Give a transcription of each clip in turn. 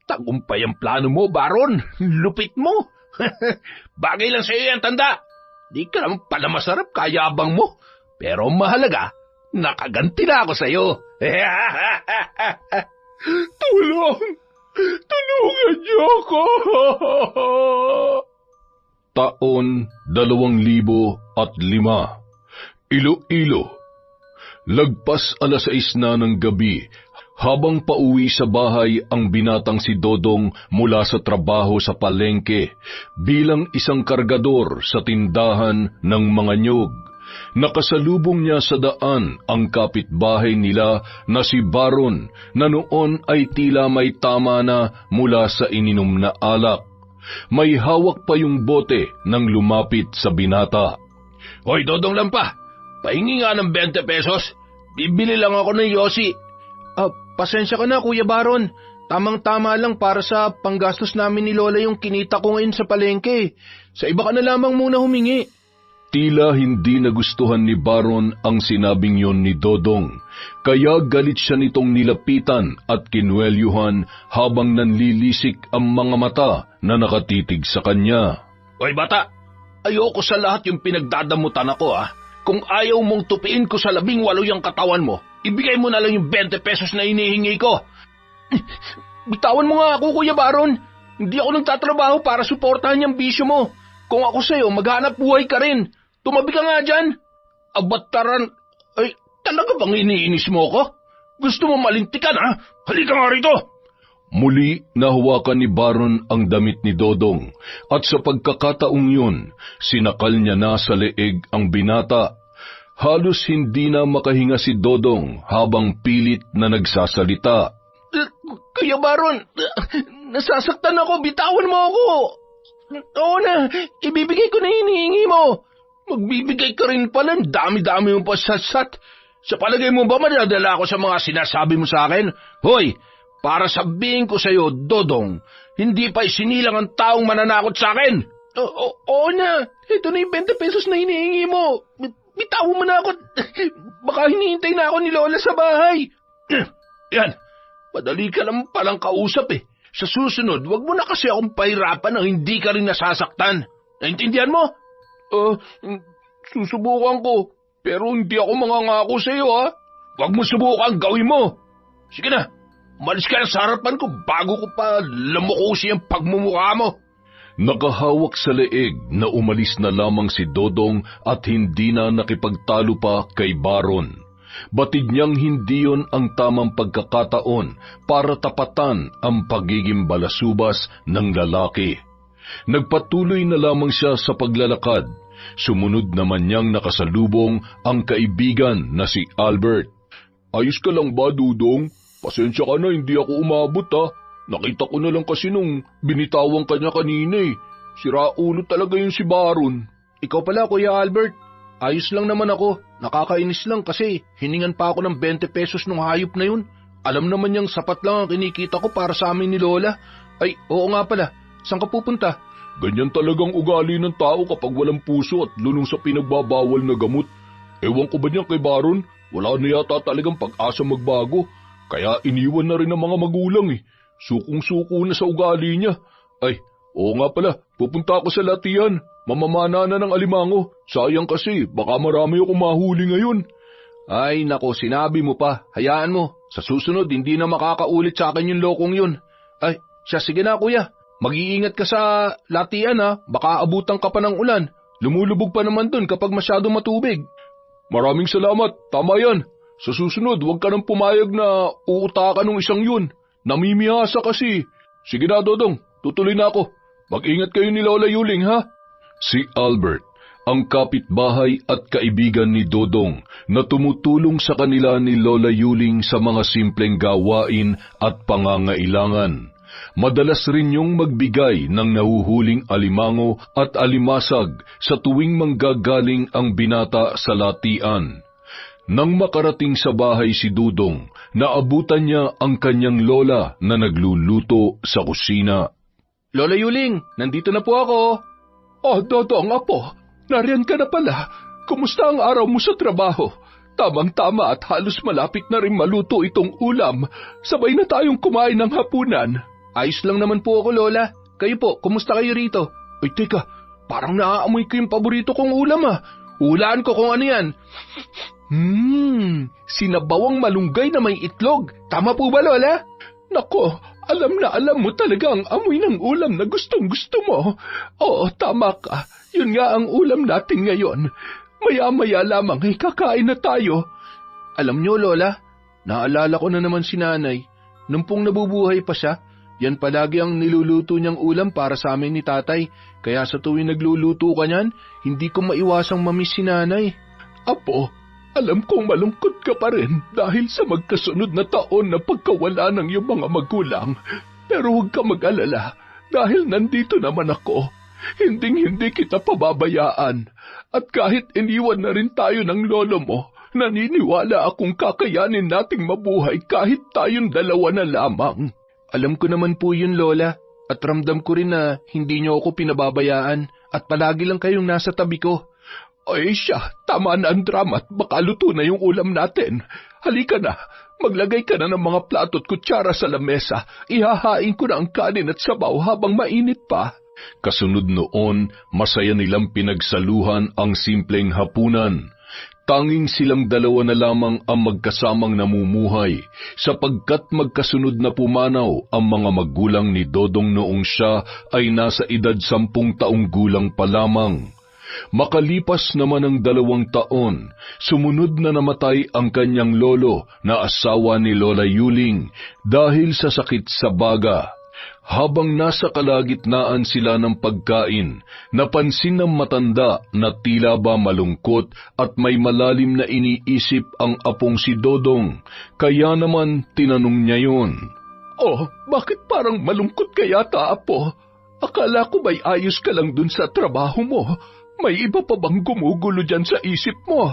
Tagumpay ang plano mo, Baron. Lupit mo. Bagay lang sa'yo yan, tanda. Di ka naman pala masarap, kayabang mo. Pero mahalaga, nakaganti na ako sa'yo. Tulong! Tulungan niyo ako! Taon 2005, Iloilo. Lagpas 6:00 na ng gabi, habang pauwi sa bahay ang binatang si Dodong mula sa trabaho sa palengke bilang isang kargador sa tindahan ng mga nyog. Nakasalubong niya sa daan ang kapitbahay nila na si Baron na noon ay tila may tama na mula sa ininom na alak. May hawak pa yung bote nang lumapit sa binata. Hoy, Dodong Lampa, pahingi nga ng 20 pesos. Bibili lang ako ng yosi. Pasensya ka na, Kuya Baron. Tamang-tama lang para sa panggastos namin ni Lola yung kinita ko ngayon sa palengke. Sa iba ka na lamang muna humingi. Tila hindi nagustuhan ni Baron ang sinabing yon ni Dodong, kaya galit siya nitong nilapitan at kinwelyuhan habang nanlilisik ang mga mata na nakatitig sa kanya. Hoy bata, ayoko sa lahat yung pinagdadamutan ako Kung ayaw mong tupiin ko sa 18 yung katawan mo, ibigay mo na lang yung 20 pesos na hinihingi ko. Bitawan mo nga ako, Kuya Baron. Hindi ako nagtatrabaho para suportahan yung bisyo mo. Kung ako sa'yo, maghanap buhay ka rin. Tumabi ka nga dyan. Abataran, ay talaga bang iniinis mo ko? Gusto mo malintikan Halika nga rito. Muli nahawakan ni Baron ang damit ni Dodong at sa pagkakataong yun, sinakal niya na sa leeg ang binata. Halos hindi na makahinga si Dodong habang pilit na nagsasalita. Kuya Baron, nasasaktan ako, bitawan mo ako. Oo na, ibibigay ko na hinihingi mo. Magbibigay ka rin pala, dami-dami mong pasasat. Sa palagay mo ba madadala ako sa mga sinasabi mo sa akin? Hoy, para sabihin ko sa'yo, Dodong, hindi pa isinilang ang taong mananakot sa akin. Oo na, ito na yung 20 pesos na hinihingi mo. Bitawan mo na ako. Baka hinihintay na ako ni Lola sa bahay. Yan, madali ka lang palang kausap Sa susunod, wag mo na kasi akong pahirapan nang hindi ka rin nasasaktan. Naintindihan mo? Susubukan ko, pero hindi ako mangangako sa iyo Wag mo subukan, gawin mo. Sige na, umalis ka na sa harapan ko bago ko pa lamukusi ang pagmumukha mo. Nakahawak sa leeg na umalis na lamang si Dodong at hindi na nakipagtalo pa kay Baron. Batid niyang hindi yon ang tamang pagkakataon para tapatan ang pagiging balasubas ng lalaki. Nagpatuloy na lamang siya sa paglalakad. Sumunod naman niyang nakasalubong ang kaibigan na si Albert. Ayos ka lang ba, Dudong? Pasensya ka na, hindi ako umabot Nakita ko na lang kasi nung binitawan ka niya kanina Siraulo talaga yung si Baron. Ikaw pala, Kuya Albert. Ayos lang naman ako. Nakakainis lang kasi hiningan pa ako ng 20 pesos nung hayop na yun. Alam naman niyang sapat lang ang kinikita ko para sa amin ni Lola. Ay, oo nga pala. Saan ka pupunta? Ganyan talagang ugali ng tao kapag walang puso at lunong sa pinagbabawal na gamot. Ewan ko ba niyan kay Baron? Wala na yata talagang pag-asa magbago. Kaya iniwan na rin ng mga magulang Sukong-suko na sa ugali niya. Ay, oo nga pala, pupunta ako sa latihan. Mamamana na ng alimango. Sayang kasi, baka marami akong mahuli ngayon. Ay, nako, sinabi mo pa. Hayaan mo. Sa susunod, hindi na makakaulit sa akin yung lokong yun. Ay, sige na, Kuya. Mag-iingat ka sa latihan Baka abutan ka pa ng ulan. Lumulubog pa naman dun kapag masyado matubig. Maraming salamat, tama yan. Sa susunod, huwag ka nang pumayag na uutakan ng isang yun. Namimihasa kasi. Sige na, Dodong, tutuloy na ako. Mag-ingat kayo ni Lola Yuling, ha? Si Albert, ang kapitbahay at kaibigan ni Dodong na tumutulong sa kanila ni Lola Yuling sa mga simpleng gawain at pangangailangan. Madalas rin yung magbigay ng nahuhuling alimango at alimasag sa tuwing manggagaling ang binata sa latian. Nang makarating sa bahay si Dudong, naabutan niya ang kanyang lola na nagluluto sa kusina. Lola Yuling, nandito na po ako. Dodong, apo, nariyan ka na pala. Kumusta ang araw mo sa trabaho? Tamang-tama at halos malapit na rin maluto itong ulam. Sabay na tayong kumain ng hapunan. Ayos lang naman po ako, Lola. Kayo po, kumusta kayo rito? Ay, teka, parang naaamoy ko yung paborito kong ulam Hulaan ko kung ano yan. Sinabawang malunggay na may itlog. Tama po ba, Lola? Nako, alam na alam mo talaga ang amoy ng ulam na gustong-gusto mo. Oo, tama ka. Yun nga ang ulam natin ngayon. Maya-maya lamang ay kakain na tayo. Alam nyo, Lola, naalala ko na naman si Nanay. Nung pong nabubuhay pa siya, yan palagi ang niluluto niyang ulam para sa amin ni Tatay. Kaya sa tuwing nagluluto ka niyan, hindi ko maiwasang mamiss si Nanay. Apo, alam kong malungkot ka pa rin dahil sa magkasunod na taon na pagkawala ng iyong mga magulang. Pero huwag ka mag-alala dahil nandito naman ako. Hinding-hindi kita pababayaan. At kahit iniwan na rin tayo ng lolo mo, naniniwala akong kakayanin nating mabuhay kahit tayong dalawa na lamang. Alam ko naman po yun, Lola. At ramdam ko rin na hindi niyo ako pinababayaan at palagi lang kayong nasa tabi ko. Ay siya, tama na ang drama at baka luto na yung ulam natin. Halika na, maglagay ka na ng mga plato at kutsara sa lamesa. Ihahain ko na ang kanin at sabaw habang mainit pa. Kasunod noon, masaya nilang pinagsaluhan ang simpleng hapunan. Tanging silang dalawa na lamang ang magkasamang namumuhay sapagkat magkasunod na pumanaw ang mga magulang ni Dodong noong siya ay nasa edad 10 taong gulang pa lamang. Makalipas naman ang 2 taon, sumunod na namatay ang kanyang lolo na asawa ni Lola Yuling dahil sa sakit sa baga. Habang nasa kalagitnaan sila ng pagkain, napansin ng matanda na tila ba malungkot at may malalim na iniisip ang apong si Dodong, kaya naman tinanong niya yun. Oh, bakit parang malungkot ka yata, Apo? Akala ko ba'y ayos ka lang dun sa trabaho mo? May iba pa bang gumugulo dyan sa isip mo?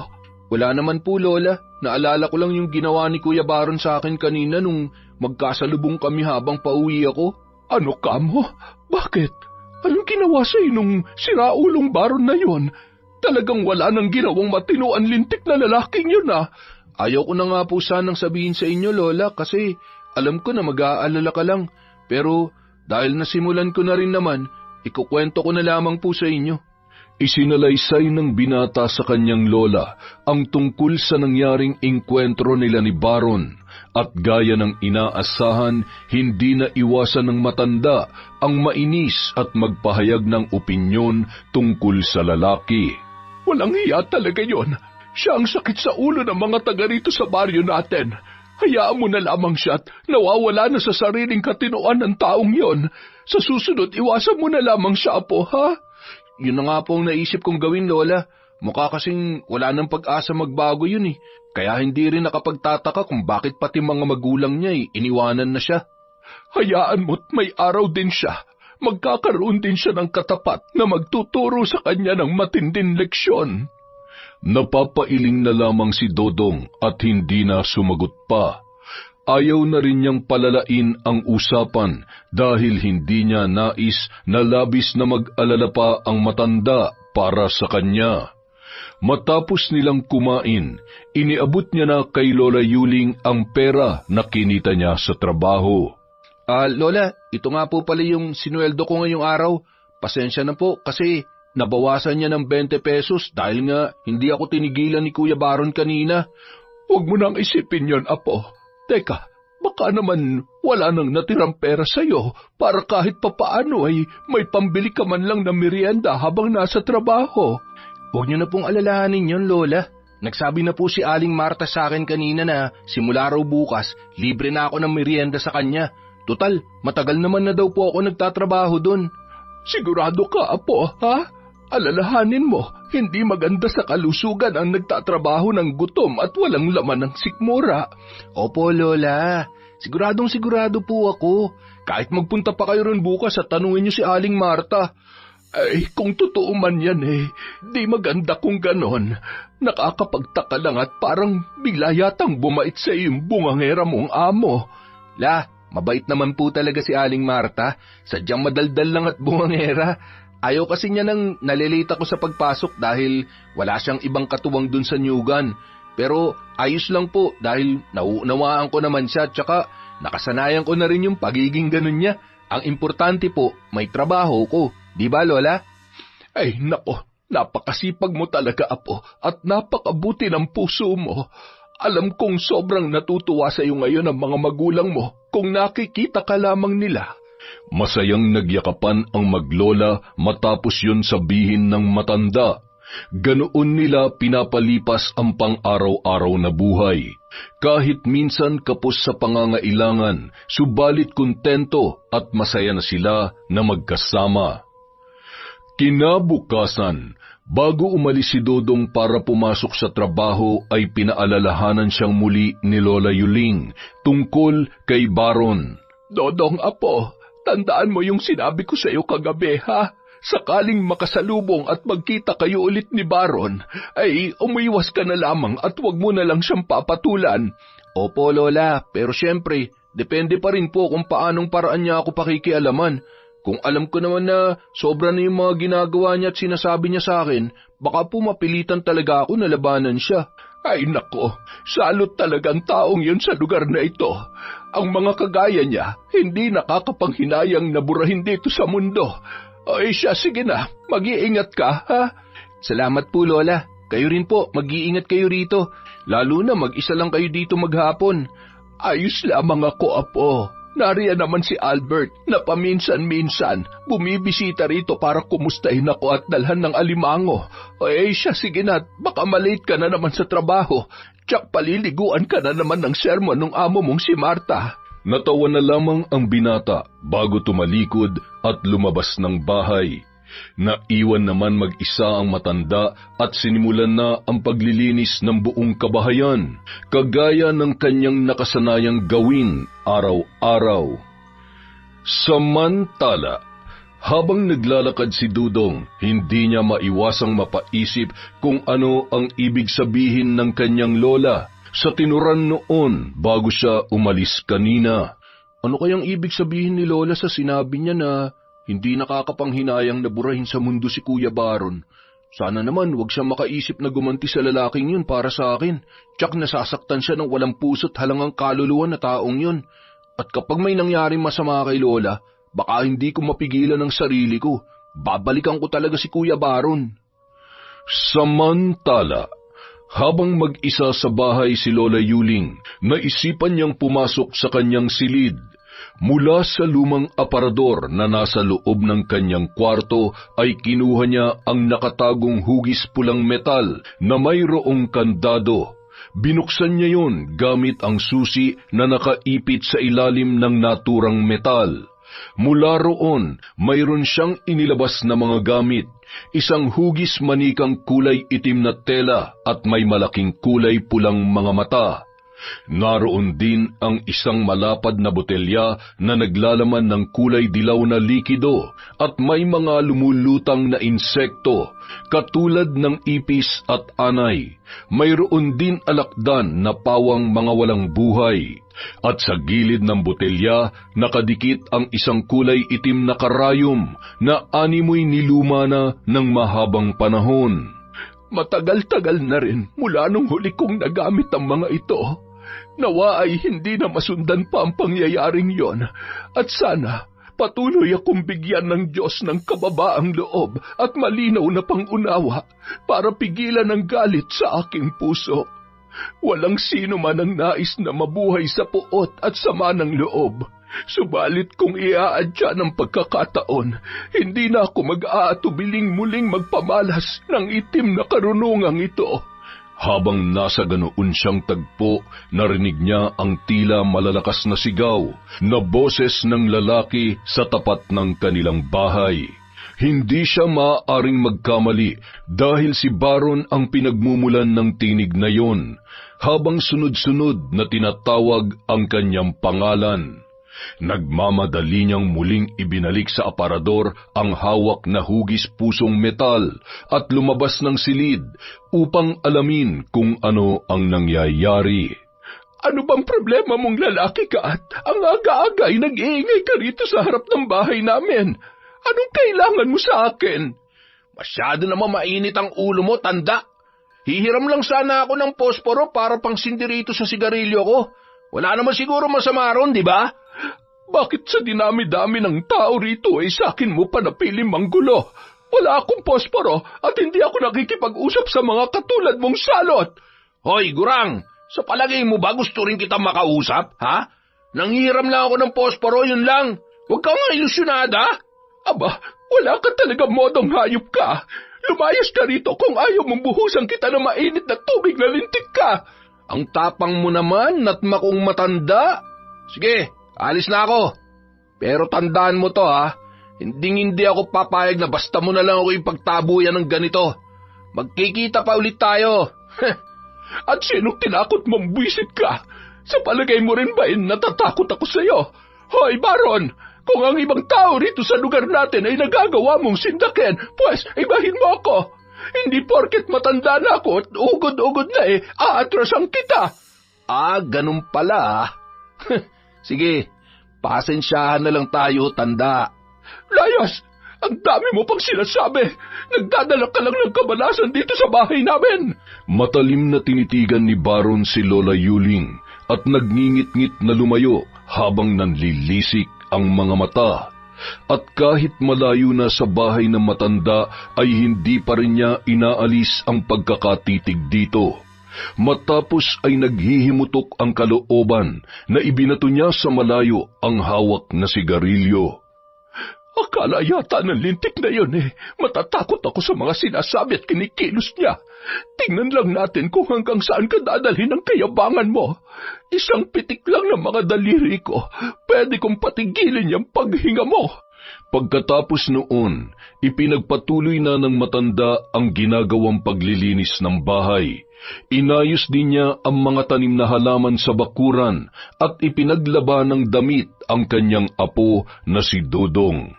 Wala naman po, Lola. Naalala ko lang yung ginawa ni Kuya Baron sa akin kanina nung magkasalubong kami habang pauwi ako. Ano ka mo? Bakit? Anong ginawa sa'yo nung siraulong Baron na yon? Talagang wala nang ginawang matinuan lintik na lalaking yun Ayaw ko na nga po sanang sabihin sa inyo, Lola, kasi alam ko na mag-aalala ka lang. Pero dahil nasimulan ko na rin naman, ikukwento ko na lamang po sa inyo. Isinalaysay ng binata sa kanyang lola ang tungkol sa nangyaring engkwentro nila ni Baron at gaya ng inaasahan, hindi na iwasan ng matanda ang mainis at magpahayag ng opinyon tungkol sa lalaki. Walang hiya talaga yon. Siya ang sakit sa ulo ng mga taga rito sa baryo natin. Hayaan mo na lamang siya at nawawala na sa sariling katinoan ng taong yon. Sa susunod, iwasan mo na lamang siya, Apo, ha? Yun na nga po ang naisip kong gawin, Lola. Mukha kasing wala nang pag-asa magbago yun Kaya hindi rin nakapagtataka kung bakit pati mga magulang niya iniwanan na siya. Hayaan mo't may araw din siya. Magkakaroon din siya ng katapat na magtuturo sa kanya ng matinding leksyon. Napapailing na lamang si Dodong at hindi na sumagot pa. Ayaw na rin niyang palalain ang usapan dahil hindi niya nais na labis na mag-alala pa ang matanda para sa kanya. Matapos nilang kumain, iniabot niya na kay Lola Yuling ang pera na kinita niya sa trabaho. Lola, ito nga po pala yung sinuweldo ko ngayong araw. Pasensya na po kasi nabawasan niya ng 20 pesos dahil nga hindi ako tinigilan ni Kuya Baron kanina. Huwag mo nang isipin yon, Apo. Teka, baka naman wala nang natirang pera sa'yo para kahit papaano ay may pambili ka man lang ng merienda habang nasa trabaho. Huwag niyo na pong alalahanin yon, Lola. Nagsabi na po si Aling Marta sa akin kanina na simula raw bukas, libre na ako ng merienda sa kanya. Total, matagal naman na daw po ako nagtatrabaho doon. Sigurado ka, Apo, ha? Alalahanin mo, hindi maganda sa kalusugan ang nagtatrabaho ng gutom at walang laman ng sikmura. Opo, Lola. Sigurado po ako. Kahit magpunta pa kayo ron bukas at tanungin niyo si Aling Marta. Ay, kung totoo man yan di maganda kung ganon. Nakakapagtaka lang at parang bigla yatang bumait sa iyong bungangera mong amo. Mabait naman po talaga si Aling Marta. Sadyang madaldal lang at bungangera. Ayaw kasi niya nang nalilate ako sa pagpasok dahil wala siyang ibang katuwang dun sa nyugan. Pero ayos lang po dahil nauunawaan ko naman siya tsaka Nakasanayan ko na rin yung pagiging ganun niya. Ang importante po, may trabaho ko. Di ba, Lola? Ay, nako, napakasipag mo talaga, Apo, at napakabuti ng puso mo. Alam kong sobrang natutuwa sa iyo ngayon ang mga magulang mo kung nakikita ka lamang nila. Masayang nagyakapan ang maglola matapos yun sabihin ng matanda. Ganoon nila pinapalipas ang pang-araw-araw na buhay. Kahit minsan kapos sa pangangailangan, subalit kontento at masaya na sila na magkasama. Kinabukasan, bago umalis si Dodong para pumasok sa trabaho ay pinaalalahanan siyang muli ni Lola Yuling tungkol kay Baron. Dodong, Apo, tandaan mo yung sinabi ko sa iyo kagabi, ha? Sakaling makasalubong at magkita kayo ulit ni Baron, ay umiwas ka na lamang at huwag mo na lang siyang papatulan. Opo, Lola, pero syempre, depende pa rin po kung paanong paraan niya ako pakikialaman. Kung alam ko naman na sobra na yung mga ginagawa niya at sinasabi niya sa akin, baka po mapilitan talaga ako na labanan siya. Ay nako, salot talagang taong yun sa lugar na ito. Ang mga kagaya niya, hindi nakakapanghinayang naburahin dito sa mundo. Ay siya, sige na, mag-iingat ka, ha? Salamat po, Lola. Kayo rin po, mag-iingat kayo rito. Lalo na mag-isa lang kayo dito maghapon. Ayos lamang ako, Apo. Nariyan naman si Albert na paminsan-minsan bumibisita rito para kumustahin ako at dalhan ng alimango. Ay siya, sige na, baka malate ka na naman sa trabaho. Tsak paliliguan ka na naman ng sermon ng amo mong si Marta. Natawa na lamang ang binata bago tumalikod at lumabas ng bahay. Naiwan naman mag-isa ang matanda at sinimulan na ang paglilinis ng buong kabahayan, kagaya ng kanyang nakasanayang gawin araw-araw. Samantala, habang naglalakad si Dudong, hindi niya maiwasang mapaisip kung ano ang ibig sabihin ng kanyang lola sa tinuran noon bago siya umalis kanina. Ano kayang ibig sabihin ni Lola sa sinabi niya na hindi nakakapanghinayang naburahin sa mundo si Kuya Baron? Sana naman wag siya makaisip na gumanti sa lalaking yun para sa akin. Tsak nasasaktan siya ng walang puso't halangang kaluluwa na taong yun. At kapag may nangyaring masama kay Lola, baka hindi ko mapigilan ang sarili ko. Babalikan ko talaga si Kuya Baron. Samantala, habang mag-isa sa bahay si Lola Yuling, naisipan niyang pumasok sa kanyang silid. Mula sa lumang aparador na nasa loob ng kanyang kwarto ay kinuha niya ang nakatagong hugis pulang metal na mayroong kandado. Binuksan niya yon gamit ang susi na nakaipit sa ilalim ng naturang metal. Mula roon, mayroon siyang inilabas na mga gamit, isang hugis manikang kulay itim na tela at may malaking kulay pulang mga mata. Naroon din ang isang malapad na botelya na naglalaman ng kulay dilaw na likido at may mga lumulutang na insekto katulad ng ipis at anay. Mayroon din alakdan na pawang mga walang buhay. At sa gilid ng botelya nakadikit ang isang kulay itim na karayom na animoy niluma na ng mahabang panahon. Matagal-tagal na rin mula nung huli kong nagamit ang mga ito. Nawa ay hindi na masundan pa ang pangyayaring yon at sana patuloy akong bigyan ng Diyos ng kababaang loob at malinaw na pangunawa para pigilan ang galit sa aking puso. Walang sino man ang nais na mabuhay sa puot at sama ng loob. Subalit kung iaadya ng pagkakataon, hindi na ako mag-aatubiling muling magpamalas ng itim na karunungang ito. Habang nasa ganoon siyang tagpo, narinig niya ang tila malalakas na sigaw na boses ng lalaki sa tapat ng kanilang bahay. Hindi siya maaaring magkamali dahil si Baron ang pinagmumulan ng tinig na yon, habang sunod-sunod na tinatawag ang kanyang pangalan. Nagmamadali niyang muling ibinalik sa aparador ang hawak na hugis pusong metal at lumabas ng silid upang alamin kung ano ang nangyayari. Ano bang problema mong lalaki ka at ang aga-aga ay nag-iingay ka rito sa harap ng bahay namin? Anong kailangan mo sa akin? Masyado naman mainit ang ulo mo, tanda. Hihiram lang sana ako ng posporo para pang sindirito sa sigarilyo ko. Wala naman siguro masama ron, di ba? Bakit sa dinami-dami ng tao rito ay sa akin mo pa napiling manggulo? Wala akong posporo at hindi ako nakikipag-usap sa mga katulad mong salot. Hoy, Gurang, sa palagay mo ba gusto rin kita makausap, ha? Nanghiram lang ako ng posporo, yun lang. Huwag kang ilusyonada. Aba, wala ka talaga modong hayop ka. Lumayas ka rito kung ayaw mong buhusan kita ng mainit na tubig na lintik ka. Ang tapang mo naman, natma kong matanda. Sige, alis na ako. Pero tandaan mo to, ha? Hindi ako papayag na basta mo na lang ako ipagtabuyan ng ganito. Magkikita pa ulit tayo. At sinong tinakot mong buwisit ka? Sa palagay mo rin ba natatakot ako sa iyo? Hoy, Baron! Kung ang ibang tao rito sa lugar natin ay nagagawa mong sindakin, pues ibahin mo ako. Hindi porket matanda na ako at ugod-ugod na aatrasan kita. Ganun pala. Sige, pasensyahan na lang tayo, tanda. Layas! Ang dami mo pang sinasabi! Nagdadala ka lang ng kabalasan dito sa bahay namin! Matalim na tinitigan ni Baron si Lola Yuling at nagngingit-ngit na lumayo habang nanlilisik ang mga mata. At kahit malayo na sa bahay ng matanda ay hindi pa rin niya inaalis ang pagkakatitig dito. Matapos ay naghihimutok ang kalooban na ibinato niya sa malayo ang hawak na sigarilyo. Akala yata ng lintik na yun matatakot ako sa mga sinasabi at kinikilos niya. Tingnan lang natin kung hanggang saan ka dadalhin ang kayabangan mo. Isang pitik lang ng mga daliri ko, pwede kong patigilin yung paghinga mo. Pagkatapos noon, ipinagpatuloy na ng matanda ang ginagawang paglilinis ng bahay. Inayos din niya ang mga tanim na halaman sa bakuran at ipinaglaba ng damit ang kanyang apo na si Dodong.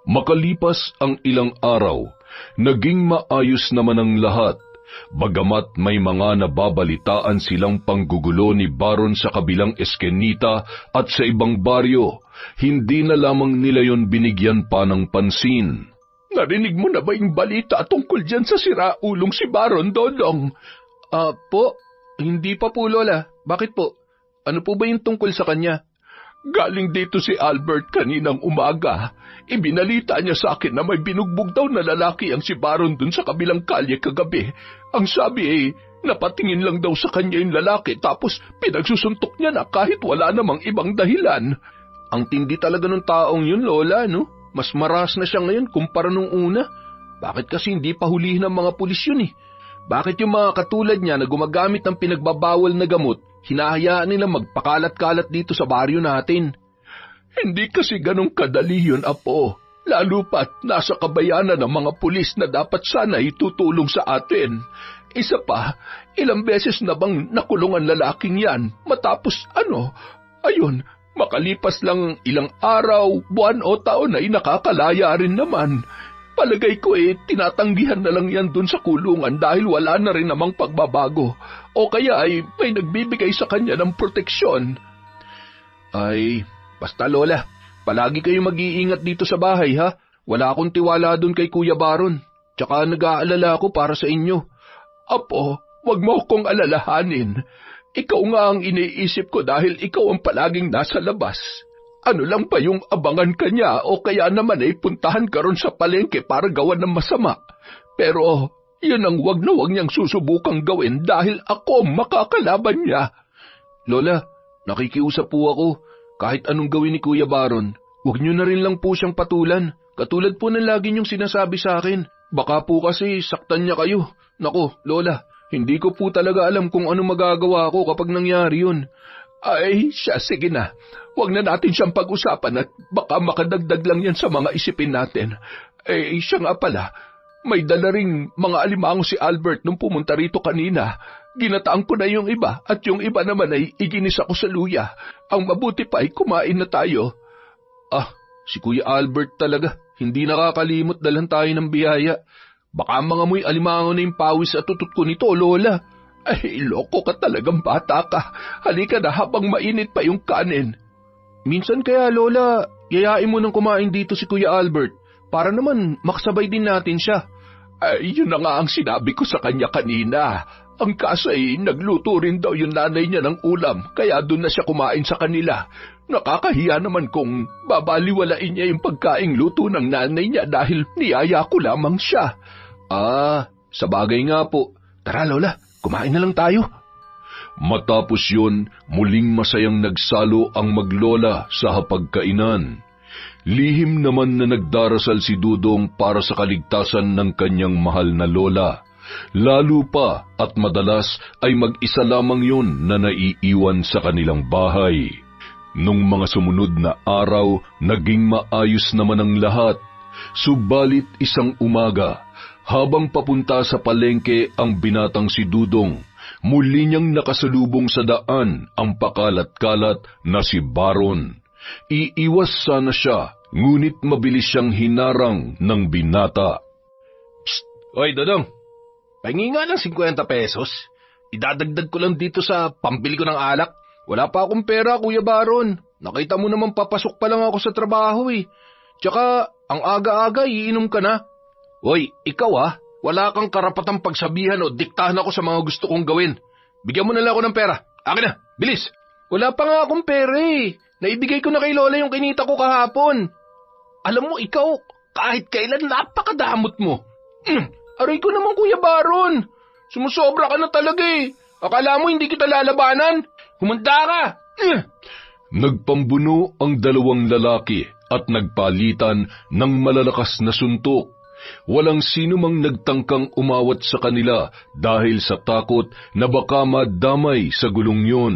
Makalipas ang ilang araw, naging maayos naman ang lahat, bagamat may mga nababalitaan silang panggugulo ni Baron sa kabilang eskenita at sa ibang baryo, hindi na lamang nila yon binigyan pa ng pansin. Narinig mo na ba yung balita tungkol dyan sa siraulong si Baron, Dodong? Po, hindi pa po, Lola. Bakit po? Ano po ba yung tungkol sa kanya? Galing dito si Albert kaninang umaga. Ibinalita niya sa akin na may binugbog daw na lalaki ang si Baron dun sa kabilang kalye kagabi. Ang sabi napatingin lang daw sa kanya yung lalaki tapos pinagsusuntok niya na kahit wala namang ibang dahilan. Ang tindi talaga ng taong yun, Lola, no? Mas maras na siya ngayon kumpara nung una. Bakit kasi hindi pa hulihin ng mga pulis yun Bakit yung mga katulad niya na gumagamit ng pinagbabawal na gamot, hinahayaan nilang magpakalat-kalat dito sa baryo natin? Hindi kasi ganong kadali yun, Apo. Lalo pat nasa kabayanan ng mga pulis na dapat sana itutulong sa atin. Isa pa, ilang beses na bang nakulong ang lalaking yan matapos ayun, makalipas lang ilang araw, buwan o taon ay nakakalaya rin naman. Palagay ko tinatanggihan na lang yan dun sa kulungan dahil wala na rin namang pagbabago. O kaya may nagbibigay sa kanya ng proteksyon. Basta Lola, palagi kayo mag-iingat dito sa bahay ha. Wala akong tiwala dun kay Kuya Baron. Tsaka nag-aalala ako para sa inyo. Apo, wag mo akong alalahanin. Ikaw nga ang iniisip ko dahil ikaw ang palaging nasa labas. Ano lang pa yung abangan ka niya o kaya naman puntahan ka ron sa palengke para gawan ng masama. Pero yun ang wag na wag niyang susubukang gawin dahil ako ang makakalaban niya. Lola, nakikiusap po ako. Kahit anong gawin ni Kuya Baron, huwag niyo na rin lang po siyang patulan. Katulad po ng lagi niyong sinasabi sa akin. Baka po kasi saktan niya kayo. Nako, Lola, hindi ko po talaga alam kung ano magagawa ko kapag nangyari yun. Sige na. Huwag na natin siyang pag-usapan at baka makadagdag lang yan sa mga isipin natin. Siya nga pala, may dala ring mga alimango si Albert nung pumunta rito kanina. Ginataan ko na yung iba at yung iba naman ay iginisa ko sa luya. Ang mabuti pa ay kumain na tayo. Si Kuya Albert talaga. Hindi nakakalimot dalan tayo ng biyaya. Baka mga mo'y alimango na yung pawis at tutot ko nito, Lola. Loko ka talagang bata ka. Halika na habang mainit pa yung kanin. Minsan kaya, Lola, yayain mo nang kumain dito si Kuya Albert para naman makasabay din natin siya. Yun na nga ang sinabi ko sa kanya kanina. Ang kaso ay nagluto rin daw yung nanay niya ng ulam, kaya doon na siya kumain sa kanila. Nakakahiya naman kung babaliwalain niya yung pagkaing luto ng nanay niya dahil niyaya ko lamang siya. Sa bagay nga po. Tara Lola, kumain na lang tayo. Matapos yun, muling masayang nagsalo ang maglola sa hapagkainan. Lihim naman na nagdarasal si Dudong para sa kaligtasan ng kanyang mahal na lola. Lalo pa at madalas ay mag-isa lamang yun na naiiwan sa kanilang bahay. Nung mga sumunod na araw, naging maayos naman ang lahat. Subalit isang umaga, habang papunta sa palengke ang binatang si Dudong, muli niyang nakasalubong sa daan ang pakalat-kalat na si Baron. Iiwas sana siya, ngunit mabilis siyang hinarang ng binata. Hoy, Dodong, pahingi nga ng 50 pesos. Idadagdag ko lang dito sa pambili ko ng alak. Wala pa akong pera, Kuya Baron. Nakita mo naman papasok pa lang ako sa trabaho eh. Tsaka, ang aga-aga, iinom ka na. Hoy, ikaw wala kang karapatang pagsabihan o diktahan ako sa mga gusto kong gawin. Bigyan mo na lang ako ng pera. Akin na, bilis. Wala pa nga akong pera eh. Naibigay ko na kay Lola yung kinita ko kahapon. Alam mo, ikaw, kahit kailan napakadamot mo. Aray ko naman, Kuya Baron. Sumusobra ka na talaga eh. Akala mo hindi kita lalabanan? Humanda ka! Nagpambuno ang dalawang lalaki at nagpalitan ng malalakas na suntok. Walang sino mang nagtangkang umawat sa kanila dahil sa takot na baka madamay sa gulong yun.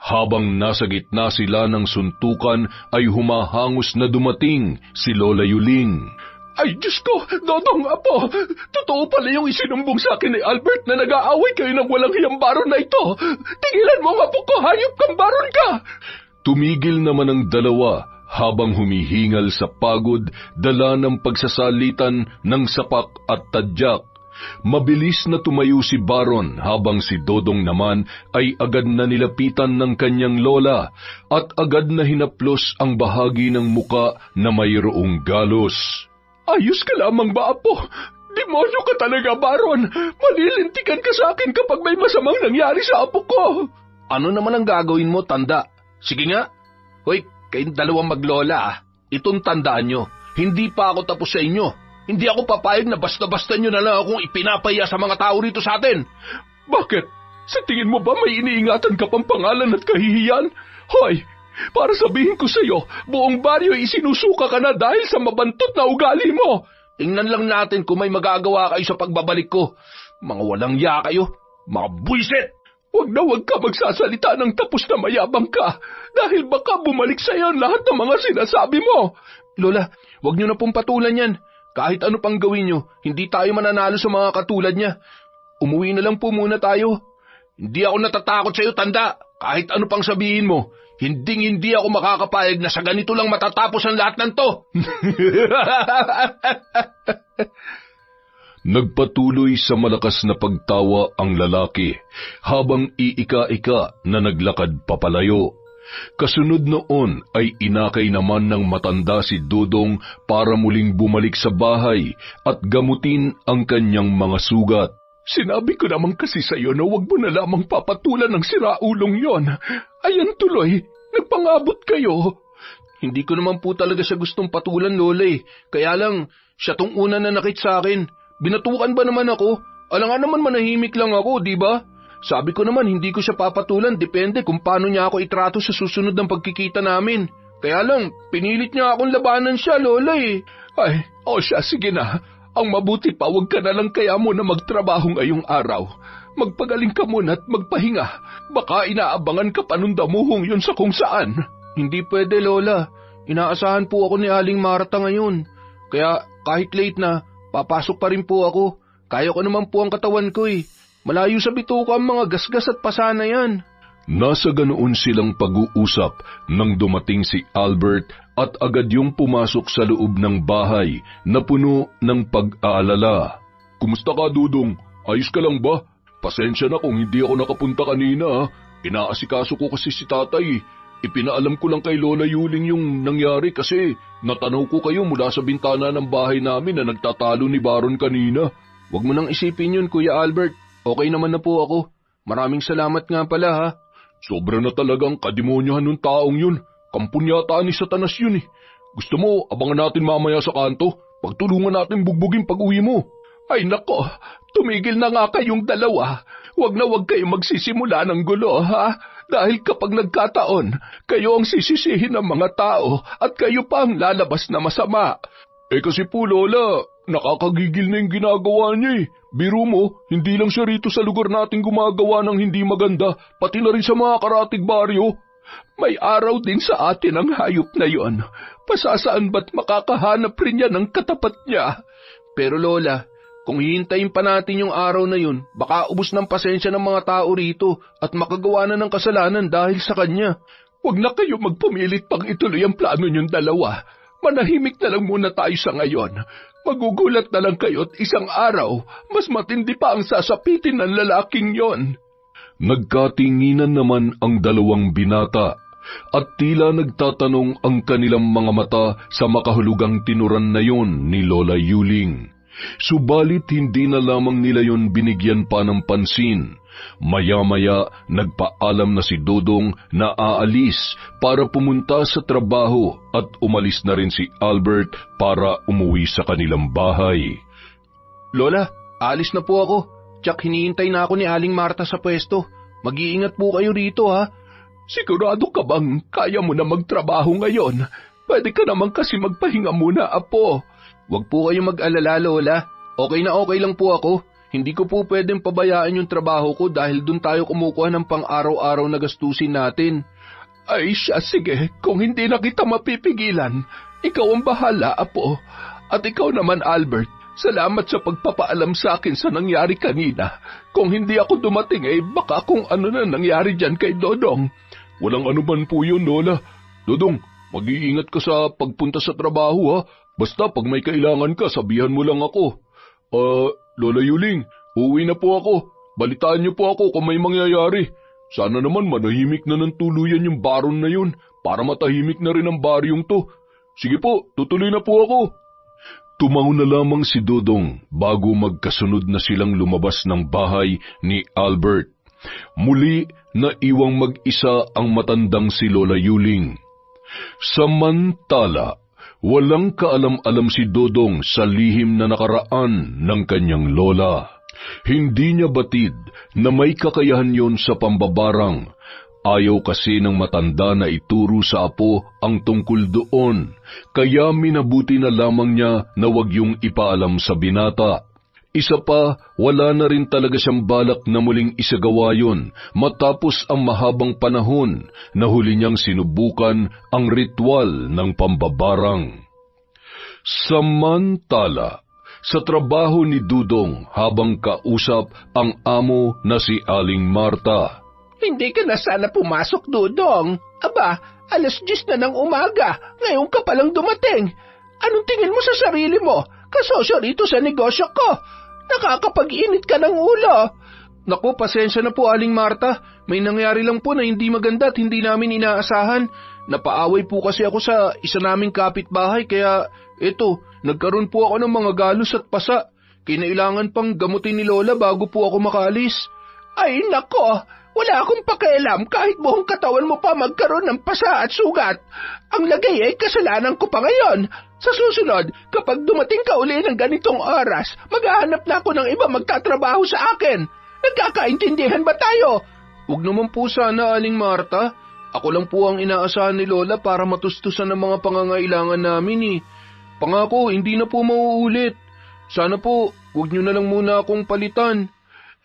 Habang nasa gitna sila ng suntukan ay humahangos na dumating si Lola Yuling. Ay, Diyos ko, Dodong, Apo, totoo pala yung isinumbong sa akin ni Albert na nag-aaway kayo ng walang hiyang baron na ito. Tigilan mo ang apo ko, hayop kang baron ka! Tumigil naman ang dalawa habang humihingal sa pagod dala ng pagsasalitan ng sapak at tadyak. Mabilis na tumayo si Baron habang si Dodong naman ay agad na nilapitan ng kanyang lola at agad na hinaplos ang bahagi ng muka na mayroong galos. Ayos ka lamang ba, Apo? Demonyo ka talaga, Baron. Malilintikan ka sa akin kapag may masamang nangyari sa apo ko. Ano naman ang gagawin mo, tanda? Sige nga. Hoy, kayong dalawang maglola itong tandaan nyo. Hindi pa ako tapos sa inyo. Hindi ako papayag na basta-basta nyo na lang akong ipinapaya sa mga tao rito sa atin. Bakit? Sa tingin mo ba may iniingatan ka pang pangalan at kahihiyan? Hoy, para sabihin ko sa iyo, buong baryo isinusuka ka na dahil sa mabantot na ugali mo. Tingnan lang natin kung may magagawa kayo sa pagbabalik ko. Mga walang ya kayo, mga buisit! Huwag ka magsasalita ng tapos na mayabang ka dahil baka bumalik sa iyo lahat ng mga sinasabi mo. Lola, huwag niyo na pong patulan yan. Kahit ano pang gawin niyo, hindi tayo mananalo sa mga katulad niya. Umuwi na lang po muna tayo. Hindi ako natatakot sa iyo, tanda. Kahit ano pang sabihin mo, hindi ako makakapayag na sa ganito lang matatapos ang lahat ng to. Nagpatuloy sa malakas na pagtawa ang lalaki habang iika-ika na naglakad papalayo. Kasunod noon ay inakay naman ng matanda si Dudong para muling bumalik sa bahay at gamutin ang kanyang mga sugat. Sinabi ko naman kasi sa iyo na huwag mo na lamang papatulan ng siraulong yon. Ayan tuloy, nagpangabot kayo. Hindi ko naman po talaga siya gustong patulan, Lola eh. Kaya lang, siya tong una na nakit sa akin. Binatukan ba naman ako? Alangan naman manahimik lang ako, di ba? Sabi ko naman hindi ko siya papatulan, depende kung paano niya ako itrato sa susunod ng pagkikita namin. Kaya lang, pinilit niya akong labanan siya, Lola eh. Ay, siya, sige na. Ang mabuti pa, huwag ka na lang kaya muna magtrabaho ngayong araw. Magpagaling ka muna at magpahinga. Baka inaabangan ka pa nung damuhong yun sa kung saan. Hindi pwede, Lola. Inaasahan po ako ni Aling Marta ngayon. Kaya kahit late na, papasok pa rin po ako. Kaya ko naman po ang katawan ko eh. Malayo sa bituka ang mga gasgas at pasana yan. Nasa ganoon silang pag-uusap nang dumating si Albert at agad yung pumasok sa loob ng bahay na puno ng pag-aalala. Kumusta ka, Dudong? Ayos ka lang ba? Pasensya na kung hindi ako nakapunta kanina. Inaasikaso ko kasi si tatay. Ipinaalam ko lang kay Lola Yuling yung nangyari kasi natanaw ko kayo mula sa bintana ng bahay namin na nagtatalo ni Baron kanina. Huwag mo nang isipin yun, Kuya Albert. okay naman na po ako. Maraming salamat nga pala ha. Sobra na talagang kademonyahan ng taong yun. Kampon yata ni Satanas yun eh. Gusto mo, abangan natin mamaya sa kanto? Pagtulungan natin bugbugin pag-uwi mo. Ay nako, tumigil na nga kayong dalawa. Huwag na huwag kayong magsisimula ng gulo, ha? Dahil kapag nagkataon, kayo ang sisisihin ng mga tao at kayo pa ang lalabas na masama. Kasi po, Lola, nakakagigil na yung ginagawa niya eh. Biro mo, hindi lang siya rito sa lugar natin gumagawa ng hindi maganda, pati na rin sa mga karatig baryo. May araw din sa atin ang hayop na yon. Pasasaan ba't makakahanap rin niya ng katapat niya? Pero Lola, kung hihintayin pa natin yung araw na yun, baka ubos ng pasensya ng mga tao rito at makagawa na ng kasalanan dahil sa kanya. Huwag na kayo magpumilit pang ituloy ang plano niyong dalawa. Manahimik na lang muna tayo sa ngayon. Magugulat na lang kayo at isang araw, mas matindi pa ang sasapitin ng lalaking yon. Nagkatinginan naman ang dalawang binata at tila nagtatanong ang kanilang mga mata sa makahulugang tinuran na yon ni Lola Yuling. Subalit hindi na lamang nila yon binigyan pa ng pansin. Maya-maya nagpaalam na si Dodong na aalis para pumunta sa trabaho at umalis na rin si Albert para umuwi sa kanilang bahay. Lola, alis na po ako. Tsak hinihintay na ako ni Aling Marta sa pwesto. Mag-iingat po kayo rito ha. Sigurado ka bang kaya mo na magtrabaho ngayon? Pwede ka naman kasi magpahinga muna, Apo. Huwag po kayo mag-alala, Lola. Okay na okay lang po ako. Hindi ko po pwedeng pabayaan yung trabaho ko dahil dun tayo kumukuha ng pang-araw-araw na gastusin natin. Ay siya, sige. Kung hindi na kita mapipigilan, ikaw ang bahala, Apo. At ikaw naman, Albert, salamat sa pagpapaalam sa akin sa nangyari kanina. Kung hindi ako dumating, baka kung ano na nangyari dyan kay Dodong. Walang anuman po yun, Lola. Dodong, mag-iingat ka sa pagpunta sa trabaho, ha? Basta pag may kailangan ka, sabihan mo lang ako. Lola Yuling, uuwi na po ako. Balitaan niyo po ako kung may mangyayari. Sana naman manahimik na ng tuluyan yung baron na yun para matahimik na rin ang baryong to. Sige po, tutuloy na po ako. Tumaw na lamang si Dodong bago magkasunod na silang lumabas ng bahay ni Albert. Muli na iwang mag-isa ang matandang si Lola Yuling. Samantala, walang kaalam-alam si Dodong sa lihim na nakaraan ng kanyang lola. Hindi niya batid na may kakayahan yon sa pambabarang. Ayaw kasi ng matanda na ituro sa apo ang tungkol doon, kaya minabuti na lamang niya na wag yung ipaalam sa binata. Isa pa, wala na rin talaga siyang balak na muling isagawa yun matapos ang mahabang panahon na huli niyang sinubukan ang ritual ng pambabarang. Samantala, sa trabaho ni Dudong habang kausap ang amo na si Aling Marta. Hindi ka na sana pumasok, Dudong. Aba, 10:00 na ng umaga. Ngayon ka palang dumating. Anong tingin mo sa sarili mo? Kasosyo rito sa negosyo ko. Nakakapag-init ka ng ulo. Naku, pasensya na po, Aling Marta. May nangyari lang po na hindi maganda at hindi namin inaasahan. Napaaway po kasi ako sa isa naming kapitbahay kaya eto, nagkaroon po ako ng mga galos at pasa. Kinailangan pang gamutin ni Lola bago po ako makaalis. Ay nako, wala akong pakialam kahit buong katawan mo pa magkaroon ng pasa at sugat. Ang lagay ay kasalanan ko pa ngayon. Sa susunod, kapag dumating ka uli ng ganitong oras, maghahanap na ako ng iba magtatrabaho sa akin. Nagkakaintindihan ba tayo? Huwag naman po sana, Aling Marta. Ako lang po ang inaasahan ni Lola para matustusan ng mga pangangailangan namin eh. Pangako, hindi na po mauulit. Sana po, huwag niyo na lang muna akong palitan.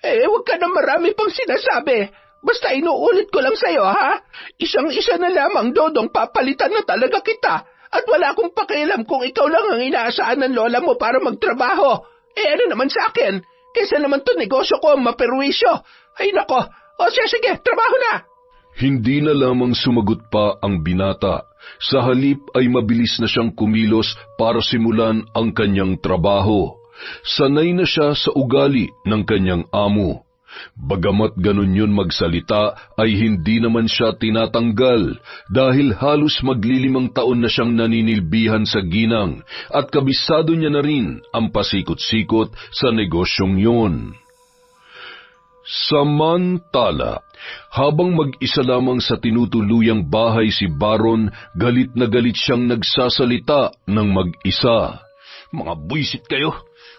Huwag ka na marami pang sinasabi. Basta inuulit ko lang sa'yo, ha? Isang-isa na lamang, Dodong, papalitan na talaga kita. At wala akong pakialam kung ikaw lang ang inaasahan ng lola mo para magtrabaho. Ano naman sa akin? Kaysa naman to negosyo ko ang maperwisyo. Ay nako, sige, trabaho na. Hindi na lamang sumagot pa ang binata. Sa halip ay mabilis na siyang kumilos para simulan ang kanyang trabaho. Sanay na siya sa ugali ng kanyang amo. Bagamat ganun yun magsalita ay hindi naman siya tinatanggal dahil halos maglilimang taon na siyang naninilbihan sa ginang at kabisado niya na rin ang pasikot-sikot sa negosyong yun. Samantala, habang mag-isa lamang sa tinutuluyang bahay si Baron, galit na galit siyang nagsasalita ng mag-isa. Mga buisit kayo!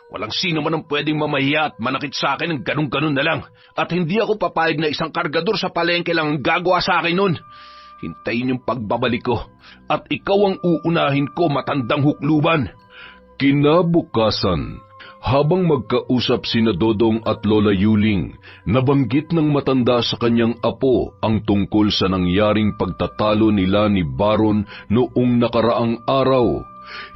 Walang sino man ang pwedeng mamahiya at manakit sa akin ng ganun-ganun na lang. At hindi ako papayag na isang kargador sa palengke lang ang gagawa sa akin nun. Hintayin yung pagbabalik ko. At ikaw ang uunahin ko, matandang hukluban. Kinabukasan, habang magkausap sina Dodong at Lola Yuling, nabanggit ng matanda sa kanyang apo ang tungkol sa nangyaring pagtatalo nila ni Baron noong nakaraang araw.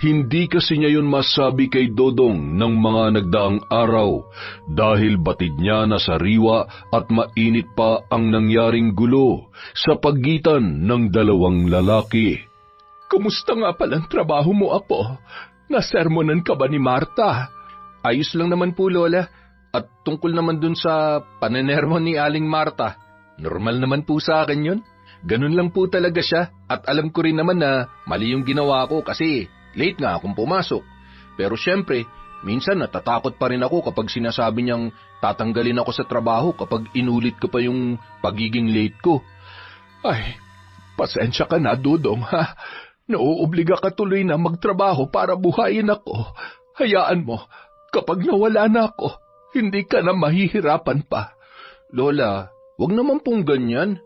Hindi kasi niya yun masabi kay Dodong ng mga nagdaang araw dahil batid niya na sariwa at mainit pa ang nangyaring gulo sa pagitan ng dalawang lalaki. Kumusta nga palang trabaho mo, apo? Nasermonan ka ba ni Marta? Ayos lang naman po, Lola. At tungkol naman dun sa panenermo ni Aling Marta, normal naman po sa akin yun. Ganun lang po talaga siya. At alam ko rin naman na mali yung ginawa ko kasi late nga akong pumasok. Pero syempre, minsan natatakot pa rin ako kapag sinasabi niyang tatanggalin ako sa trabaho kapag inulit ko pa yung pagiging late ko. Ay, pasensya ka na, Dudong, ha? Nauobliga ka tuloy na magtrabaho para buhayin ako. Hayaan mo, kapag nawala na ako, hindi ka na mahihirapan pa. Lola, wag naman pong ganyan.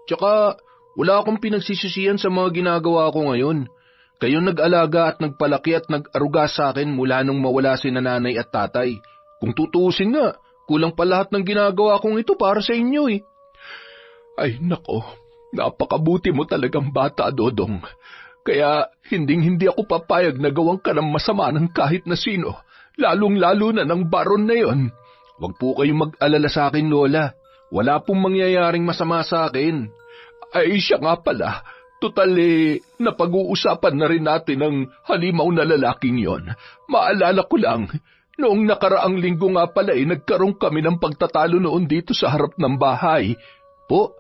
Tsaka, wala akong pinagsisisihan sa mga ginagawa ko ngayon. Kayo nag-alaga at nagpalaki at nag-aruga sa akin mula nung mawala si nanay at tatay. Kung tutuusin nga, kulang pa lahat ng ginagawa kong ito para sa inyo eh. Ay nako, napakabuti mo talagang bata, Dodong. Kaya hindi ako papayag na gawang ka ng masama ng kahit na sino, lalong-lalo na ng Baron na yon. Wag po kayong mag-alala sa akin, Lola. Wala pong mangyayaring masama sa akin. Ay siya nga pala, total napag-uusapan na rin natin ang halimaw na lalaking yon. Maalala ko lang, noong nakaraang linggo nga pala nagkaroon kami ng pagtatalo noon dito sa harap ng bahay. Po,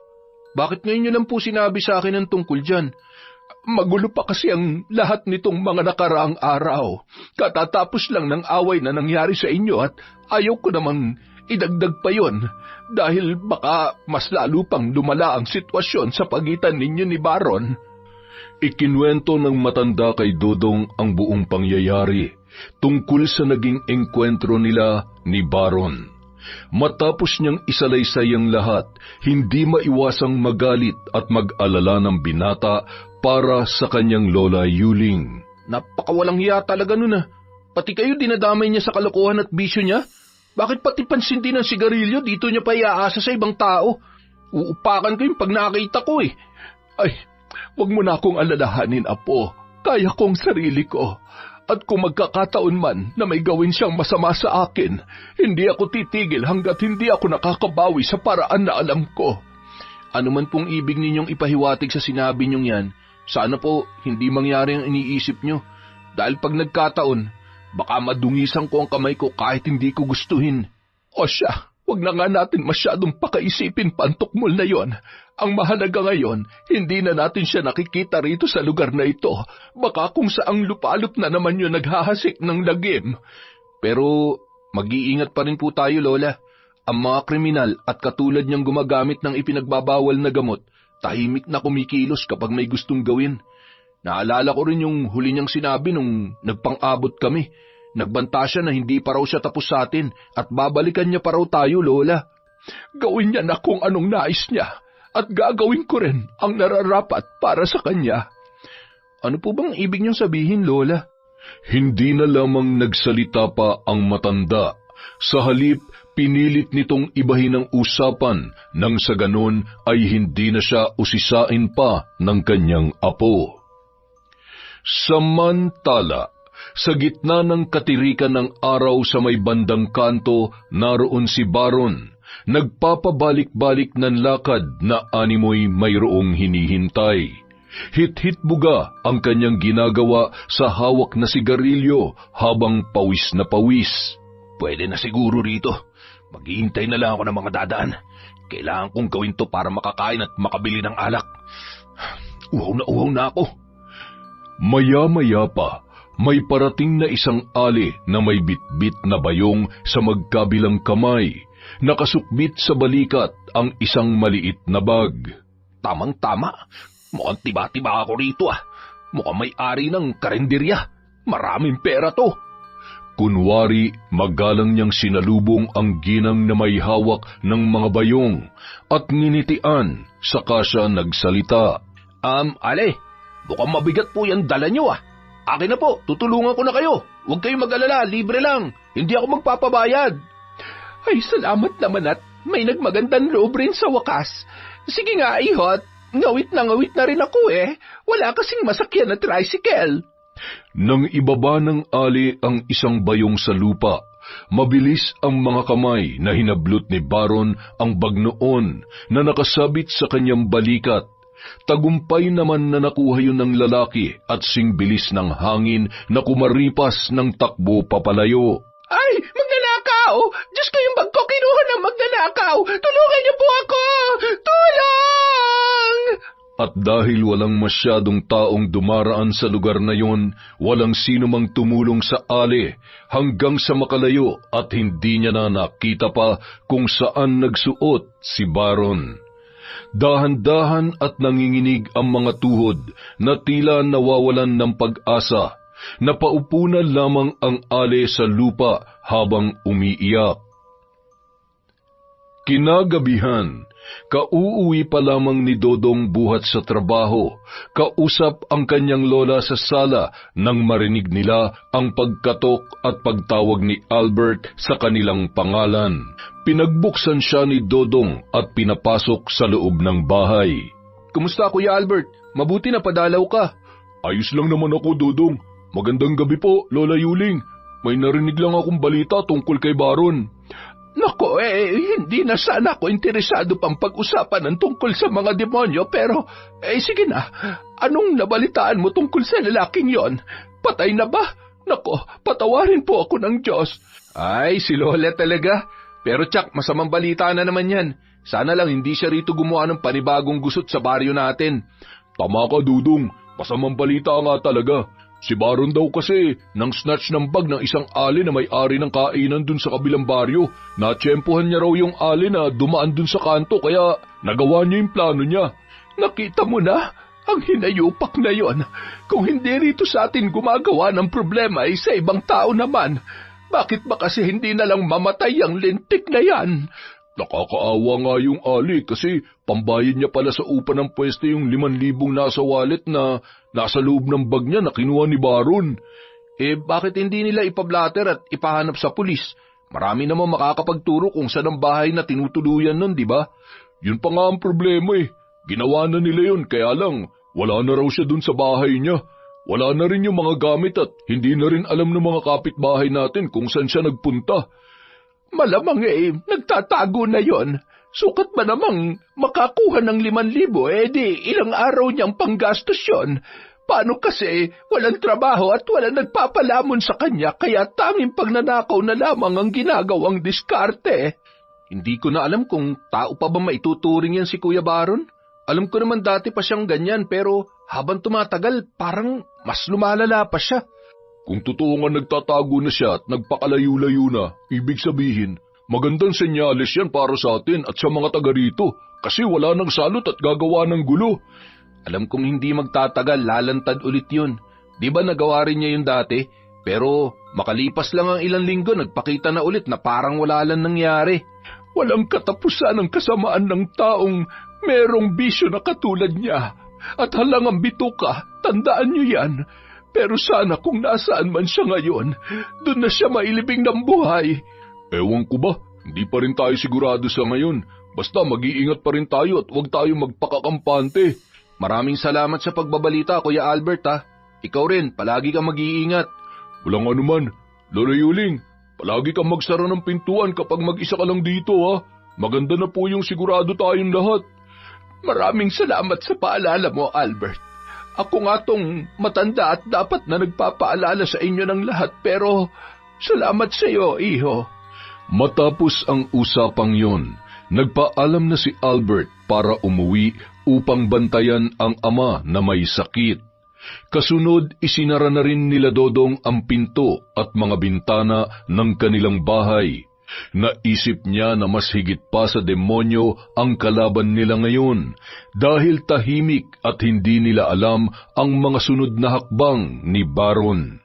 bakit ngayon nyo lang po sinabi sa akin ang tungkol dyan? Magulo pa kasi ang lahat nitong mga nakaraang araw. Katatapos lang ng away na nangyari sa inyo at ayaw ko namang idagdag pa yon dahil baka mas lalo pang lumala ang sitwasyon sa pagitan ninyo ni Baron. Ikinwento ng matanda kay Dodong ang buong pangyayari tungkol sa naging engkwentro nila ni Baron. Matapos niyang isalaysay ang lahat, hindi maiwasang magalit at mag-alala ng binata para sa kanyang Lola Yuling. Napakawalang hiya talaga nun ah. Pati kayo dinadamay niya sa kalokohan at bisyo niya. Bakit pati pansin din ng sigarilyo dito niya pa iaasa sa ibang tao? Uupakan ko yung pag nakita ko eh. Ay, wag mo na akong alalahanin, Apo. Kaya kong sarili ko. At kung magkakataon man na may gawin siyang masama sa akin, hindi ako titigil hanggat hindi ako nakakabawi sa paraan na alam ko. Ano man pong ibig ninyong ipahiwatig sa sinabi niyong yan, sana po hindi mangyari ang iniisip niyo. Dahil pag nagkataon, baka madungisan ko ang kamay ko kahit hindi ko gustuhin. O siya, wag na nga natin masyadong pakaisipin pantukmol na yon. Ang mahalaga ngayon, hindi na natin siya nakikita rito sa lugar na ito. Baka kung saang lupalop na naman yun naghahasik ng lagim. Pero mag-iingat pa rin po tayo, Lola. Ang mga kriminal at katulad niyang gumagamit ng ipinagbabawal na gamot, tahimik na kumikilos kapag may gustong gawin. Naalala ko rin yung huli niyang sinabi nung nagpang-abot kami. Nagbanta siya na hindi pa raw siya tapos sa atin at babalikan niya pa raw tayo, Lola. Gawin niya na kung anong nais niya at gagawin ko rin ang nararapat para sa kanya. Ano po bang ibig niyong sabihin, Lola? Hindi na lamang nagsalita pa ang matanda. Sa halip, pinilit nitong ibahin ang usapan nang sa ganon ay hindi na siya usisain pa ng kanyang apo. Samantala, sa gitna ng katirikan ng araw sa may bandang kanto, naroon si Baron. Nagpapabalik-balik ng lakad na animoy mayroong hinihintay. Hit-hit buga ang kanyang ginagawa sa hawak na sigarilyo habang pawis na pawis. Pwede na siguro rito. Maghihintay na lang ako ng mga dadaan. Kailangan kong gawin to para makakain at makabili ng alak. Uhaw na ako. Maya-maya pa, may parating na isang ali na may bitbit na bayong sa magkabilang kamay. Nakasukbit sa balikat ang isang maliit na bag. Tamang-tama. Mukhang tiba-tiba ako rito ah. Mukhang may-ari ng karinderya. Maraming pera to. Kunwari, magalang niyang sinalubong ang ginang na may hawak ng mga bayong at ninitian, saka siya nagsalita. Ale, mukhang mabigat po yung dala nyo ah. Akin na po, tutulungan ko na kayo. Huwag kayong mag-alala, libre lang. Hindi ako magpapabayad. Ay, salamat naman at may nagmagandang loob rin sa wakas. Sige nga, ihot. Ngawit na rin ako eh. Wala kasing masakyan na tricycle. Nang ibaba ng ali ang isang bayong sa lupa, mabilis ang mga kamay na hinablot ni Baron ang bag noon na nakasabit sa kanyang balikat. Tagumpay naman na nakuha yun ng lalaki at singbilis ng hangin na kumaripas ng takbo papalayo. Ay, magnanakaw! Diyos ko, yung bag ko kinuha ng magnanakaw! Tulungan niyo po ako! Tulong! At dahil walang masyadong taong dumaraan sa lugar na yon, walang sino mang tumulong sa ali hanggang sa makalayo at hindi niya na nakita pa kung saan nagsuot si Baron. Dahan-dahan at nanginginig ang mga tuhod na tila nawawalan ng pag-asa. Napaupo na lamang ang ali sa lupa habang umiiyak. Kinagabihan, kauuwi pa lamang ni Dodong buhat sa trabaho, kausap ang kanyang lola sa sala nang marinig nila ang pagkatok at pagtawag ni Albert sa kanilang pangalan. Pinagbuksan siya ni Dodong at pinapasok sa loob ng bahay. Kumusta, Kuya Albert? Mabuti na padalaw ka. Ayos lang naman ako, Dodong. Magandang gabi po, Lola Yuling. May narinig lang akong balita tungkol kay Baron. Nako, hindi na sana ako interesado pang pag-usapan ng tungkol sa mga demonyo, pero, sige na, anong nabalitaan mo tungkol sa lalaking yon? Patay na ba? Nako, patawarin po ako ng Diyos. Ay, si Lola talaga. Pero Tsak, masamang balita na naman yan. Sana lang hindi siya rito gumawa ng panibagong gusot sa baryo natin. Tama ka, Dudong. Masamang balita nga talaga. Si Baron daw kasi nang snatch ng bag ng isang ali na may-ari ng kainan dun sa kabilang baryo. Natsyempohan niya raw yung ali na dumaan dun sa kanto kaya nagawa niya yung plano niya. Nakita mo na? Ang hinayupak na yon. Kung hindi rito sa atin gumagawa ng problema ay sa ibang tao naman. Bakit ba kasi hindi na lang mamatay ang lintik na yan? Nakakaawa nga yung ali kasi pambayad niya pala sa upa ng pwesto yung 5,000 nasa wallet na nasa loob ng bag niya na kinuha ni Baron. Bakit hindi nila ipablatter at ipahanap sa pulis? Marami naman makakapagturo kung saan ang bahay na tinutuluyan nun, di ba? Yun pa nga ang problema eh. Ginawa na nila yun kaya lang wala na raw siya dun sa bahay niya. Wala na rin yung mga gamit at hindi na rin alam ng mga kapitbahay natin kung saan siya nagpunta. Malamang nagtatago na yon. Sukat ba namang makakuha ng 5,000, di ilang araw niyang panggastos yon. Paano kasi walang trabaho at walang nagpapalamon sa kanya kaya tanging pagnanakaw na lamang ang ginagawang diskarte? Hindi ko na alam kung tao pa ba maituturing yan si Kuya Baron. Alam ko naman dati pa siyang ganyan pero habang tumatagal parang mas lumalala pa siya. Kung totoo nga nagtatago na siya at nagpakalayo-layo na, ibig sabihin, magandang senyales yan para sa atin at sa mga taga rito kasi wala nang salot at gagawa ng gulo. Alam kong hindi magtatagal, lalantad ulit yun. Di ba nagawa rin niya yun dati? Pero makalipas lang ang ilang linggo, nagpakita na ulit na parang wala lang nangyari. Walang katapusan ang kasamaan ng taong merong bisyo na katulad niya. At halangang bituka, tandaan niyo yan. Pero sana kung nasaan man siya ngayon, doon na siya mailibing ng buhay. Ewan ko ba, hindi pa rin tayo sigurado sa ngayon. Basta mag-iingat pa rin tayo at huwag tayo magpakakampante. Maraming salamat sa pagbabalita, Kuya Albert ha. Ikaw rin, palagi kang mag-iingat. Walang anuman. Lola Yuling, palagi kang magsara ng pintuan kapag mag-isa ka lang dito ha. Maganda na po yung sigurado tayong lahat. Maraming salamat sa paalala mo, Albert. Ako nga tong matanda at dapat na nagpapaalala sa inyo ng lahat pero salamat sa iyo, iho. Matapos ang usapang yon, nagpaalam na si Albert para umuwi upang bantayan ang ama na may sakit. Kasunod, isinara na rin nila Dodong ang pinto at mga bintana ng kanilang bahay. Naisip niya na mas higit pa sa demonyo ang kalaban nila ngayon dahil tahimik at hindi nila alam ang mga sunod na hakbang ni Baron.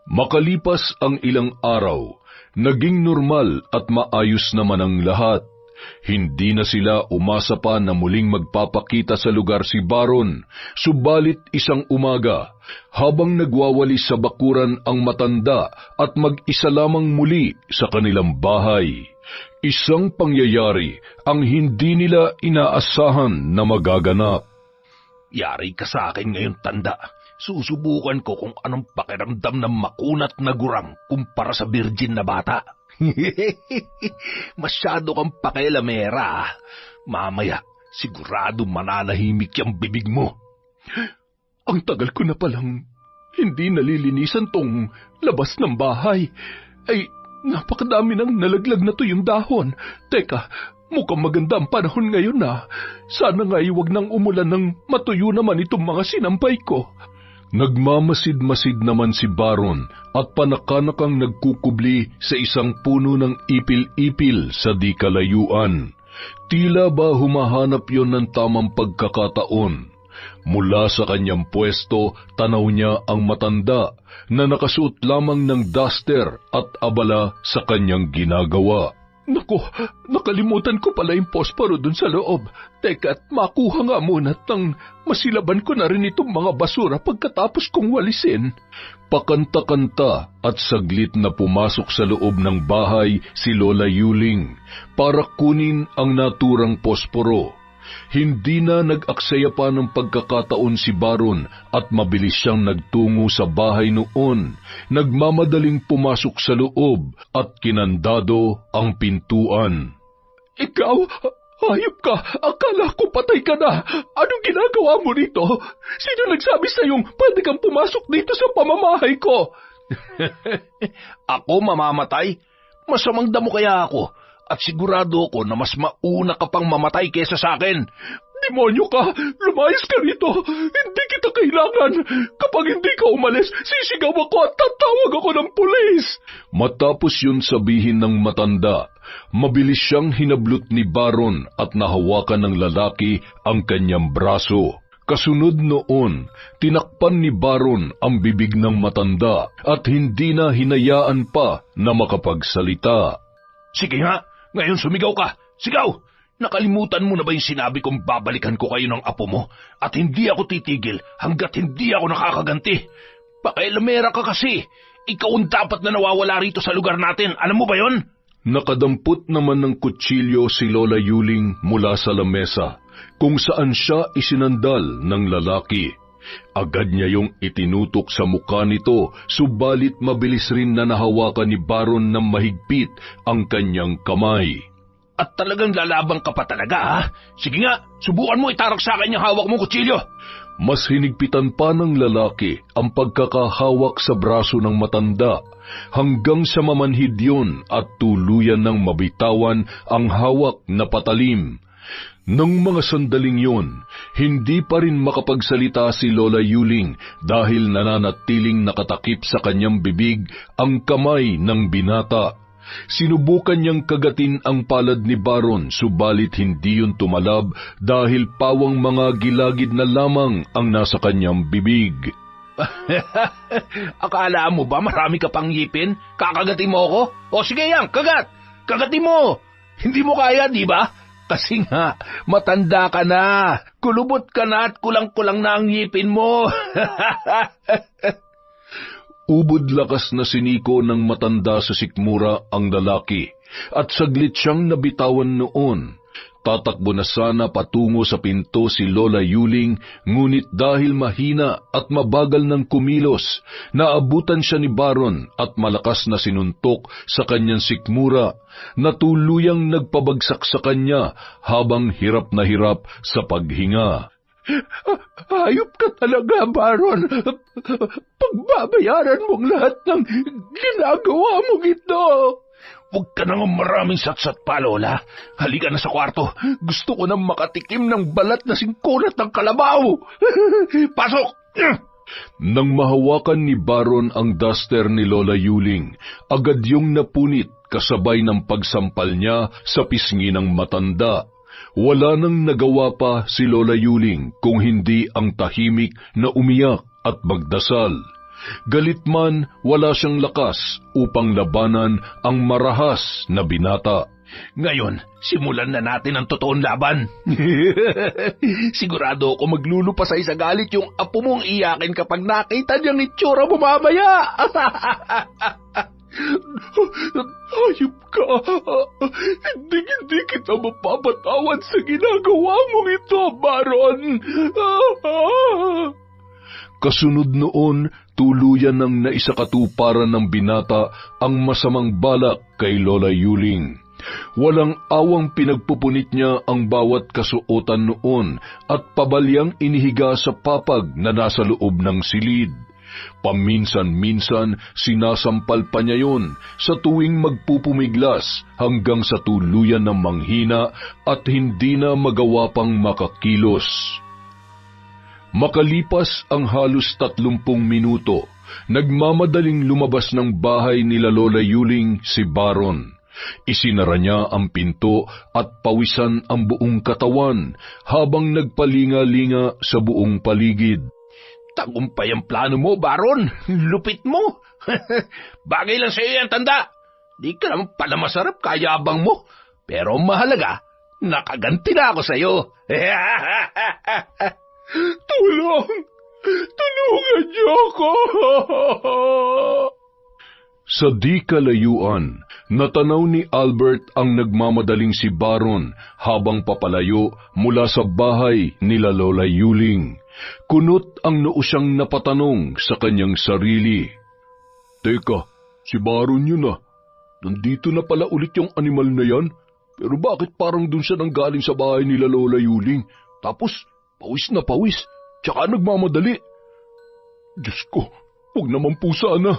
Makalipas ang ilang araw, naging normal at maayos naman ang lahat. Hindi na sila umasa pa na muling magpapakita sa lugar si Baron, subalit isang umaga, habang nagwawalis sa bakuran ang matanda at mag-isa lamang muli sa kanilang bahay, isang pangyayari ang hindi nila inaasahan na magaganap. Yari ka sa akin ngayon, tanda. Susubukan ko kung anong pakiramdam ng makunat na gurang kumpara sa virgin na bata. Masyado kang pakialamera. Mamaya, sigurado mananahimik yung bibig mo. Ang tagal ko na palang hindi nalilinisan tong labas ng bahay. Ay, napakadami nang nalaglag na to yung dahon. Teka, mukhang maganda ang panahon ngayon na. Sana nga huwag nang umulan ng matuyo naman itong mga sinampay ko. Nagmamasid-masid naman si Baron at panakanakang nagkukubli sa isang puno ng ipil-ipil sa di kalayuan. Tila ba humahanap yon ng tamang pagkakataon. Mula sa kanyang pwesto, tanaw niya ang matanda na nakasuot lamang ng duster at abala sa kanyang ginagawa. Naku, nakalimutan ko pala yung posporo dun sa loob. Teka, at makuha nga muna tang masilaban ko na rin itong mga basura pagkatapos kong walisin. Pakanta-kanta at saglit na pumasok sa loob ng bahay si Lola Yuling para kunin ang naturang posporo. Hindi na nag-aksaya pa ng pagkakataon si Baron at mabilis siyang nagtungo sa bahay noon, nagmamadaling pumasok sa loob at kinandado ang pintuan. Ikaw, hayop ka! Akala ko patay ka na! Anong ginagawa mo rito? Sino nagsabi sa'yong pwede kang pumasok dito sa pamamahay ko? Ako mamamatay? Masamang damo kaya ako? At sigurado ako na mas mauna ka pang mamatay kesa sa akin. Demonyo ka! Lumayas ka rito! Hindi kita kailangan! Kapag hindi ka umalis, sisigaw ako at tatawag ako ng pulis! Matapos yun sabihin ng matanda, mabilis siyang hinablot ni Baron at nahawakan ng lalaki ang kanyang braso. Kasunod noon, tinakpan ni Baron ang bibig ng matanda at hindi na hinayaan pa na makapagsalita. Sige nga! Ngayon sumigaw ka! Sigaw! Nakalimutan mo na ba yung sinabi kong babalikan ko kayo ng apo mo? At hindi ako titigil hanggat hindi ako nakakaganti. Pakailamera ka kasi. Ikaw ang dapat na nawawala rito sa lugar natin. Alam mo ba yon? Nakadampot naman ng kutsilyo si Lola Yuling mula sa lamesa, kung saan siya isinandal ng lalaki. Agad niya yung itinutok sa mukha nito, subalit mabilis rin na nahawakan ni Baron ng mahigpit ang kanyang kamay. At talagang lalabang ka pa talaga, ha? Sige nga, subukan mo itarak sa akin yung hawak mong kutsilyo. Mas hinigpitan pa ng lalaki ang pagkakahawak sa braso ng matanda, hanggang sa mamanhid yun at tuluyan ng mabitawan ang hawak na patalim. Nang mga sandaling yun, hindi pa rin makapagsalita si Lola Yuling dahil nananatiling nakatakip sa kanyang bibig ang kamay ng binata. Sinubukan niyang kagatin ang palad ni Baron, subalit hindi yun tumalab dahil pawang mga gilagid na lamang ang nasa kanyang bibig. Akala mo ba marami ka pang ngipin? Kakagatin mo ako? O sige yan, kagat! Kagatin mo! Hindi mo kaya, di ba? Kasi nga, matanda ka na, kulubot ka na at kulang-kulang na ang ngipin mo. Ubod lakas na siniko ng matanda sa sikmura ang lalaki, at saglit siyang nabitawan noon. Tatakbo na sana patungo sa pinto si Lola Yuling, ngunit dahil mahina at mabagal ng kumilos, naabutan siya ni Baron at malakas na sinuntok sa kanyang sikmura, na tuluyang nagpabagsak sa kanya habang hirap na hirap sa paghinga. Hayop ka talaga, Baron. Pagbabayaran mong lahat ng ginagawa mong ito. Huwag ka nang maraming satsat pa, Lola. Halika na sa kwarto. Gusto ko nang makatikim ng balat na singkunat ng kalabaw. Pasok! Nang mahawakan ni Baron ang duster ni Lola Yuling, agad yung napunit kasabay ng pagsampal niya sa pisngi ng matanda. Wala nang nagawa pa si Lola Yuling kung hindi ang tahimik na umiyak at magdasal. Galit man, wala siyang lakas upang labanan ang marahas na binata. Ngayon, simulan na natin ang totoong laban. Sigurado ako maglulupasay sa galit yung apo mong iyakin kapag nakita niyang itsura mo mamaya. Hayop ka! Hindi kita mapapatawad sa ginagawa mong ito, Baron! Kasunod noon, tuluyan ng naisakatuparan ng binata ang masamang balak kay Lola Yuling. Walang awang pinagpupunit niya ang bawat kasuotan noon at pabalyang inihiga sa papag na nasa loob ng silid. Paminsan-minsan sinasampal pa niya yun sa tuwing magpupumiglas hanggang sa tuluyan ng manghina at hindi na magawa pang makakilos. Makalipas ang halos 30 minuto, nagmamadaling lumabas ng bahay nila Lola Yuling si Baron. Isinara niya ang pinto at pawisan ang buong katawan habang nagpalinga-linga sa buong paligid. Tagumpay ang plano mo, Baron. Lupit mo. Bagay lang sa iyo yan, tanda. Di ka naman pala masarap, kayabang mo. Pero mahalaga, nakaganti na ako sa iyo. Tulungan niyo ako! Sa di kalayuan, natanaw ni Albert ang nagmamadaling si Baron habang papalayo mula sa bahay nila Lola Yuling. Kunot ang noo siyang napatanong sa kanyang sarili. Teka, si Baron yun ah. Nandito na pala ulit yung animal na yan. Pero bakit parang dun siya nanggaling sa bahay nila Lola Yuling? Tapos, pawis na pawis, tsaka nagmamadali. Diyos ko, huwag naman po sana.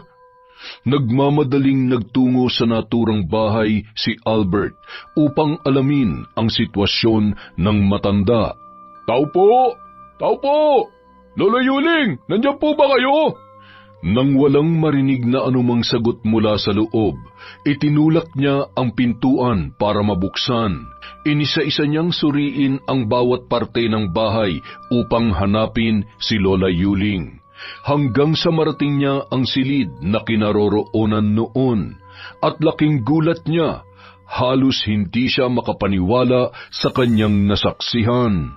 Nagmamadaling nagtungo sa naturang bahay si Albert upang alamin ang sitwasyon ng matanda. Tao po! Tao po! Lola Yuling, nandiyan po ba kayo? Nang walang marinig na anumang sagot mula sa loob, itinulak niya ang pintuan para mabuksan. Inisa-isa niyang suriin ang bawat parte ng bahay upang hanapin si Lola Yuling. Hanggang sa marating niya ang silid na kinaroroonan noon, at laking gulat niya, halos hindi siya makapaniwala sa kanyang nasaksihan.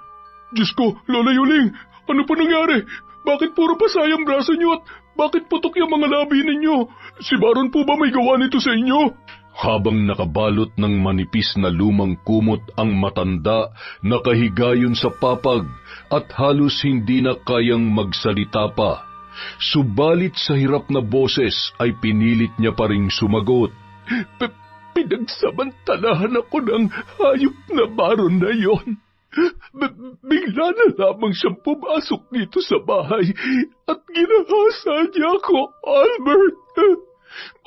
Diyos ko, Lola Yuling, ano pa nangyari? Bakit puro pasayang braso niyo at bakit putok yung mga labi ninyo? Si Baron po ba may gawa nito sa inyo? Habang nakabalot ng manipis na lumang kumot ang matanda, nakahigayon sa papag at halos hindi na kayang magsalita pa. Subalit sa hirap na boses ay pinilit niya pa ring sumagot. Pinagsamantalahan ako ng hayop na Baron na yon. Bigla na lamang siyang pumasok dito sa bahay at ginahasa niya ako, Albert.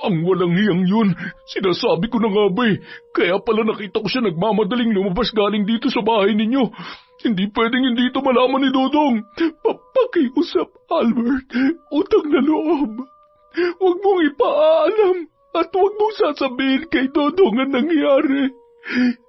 Ang walang hiyang yun, sinasabi ko na nga ba eh. Kaya pala nakita ko siya nagmamadaling lumabas galing dito sa bahay ninyo. Hindi pwedeng hindi ito malaman ni Dodong. Papakiusap, Albert, utang na loob. Huwag mong ipaalam at huwag mong sasabihin kay Dodong ang nangyari.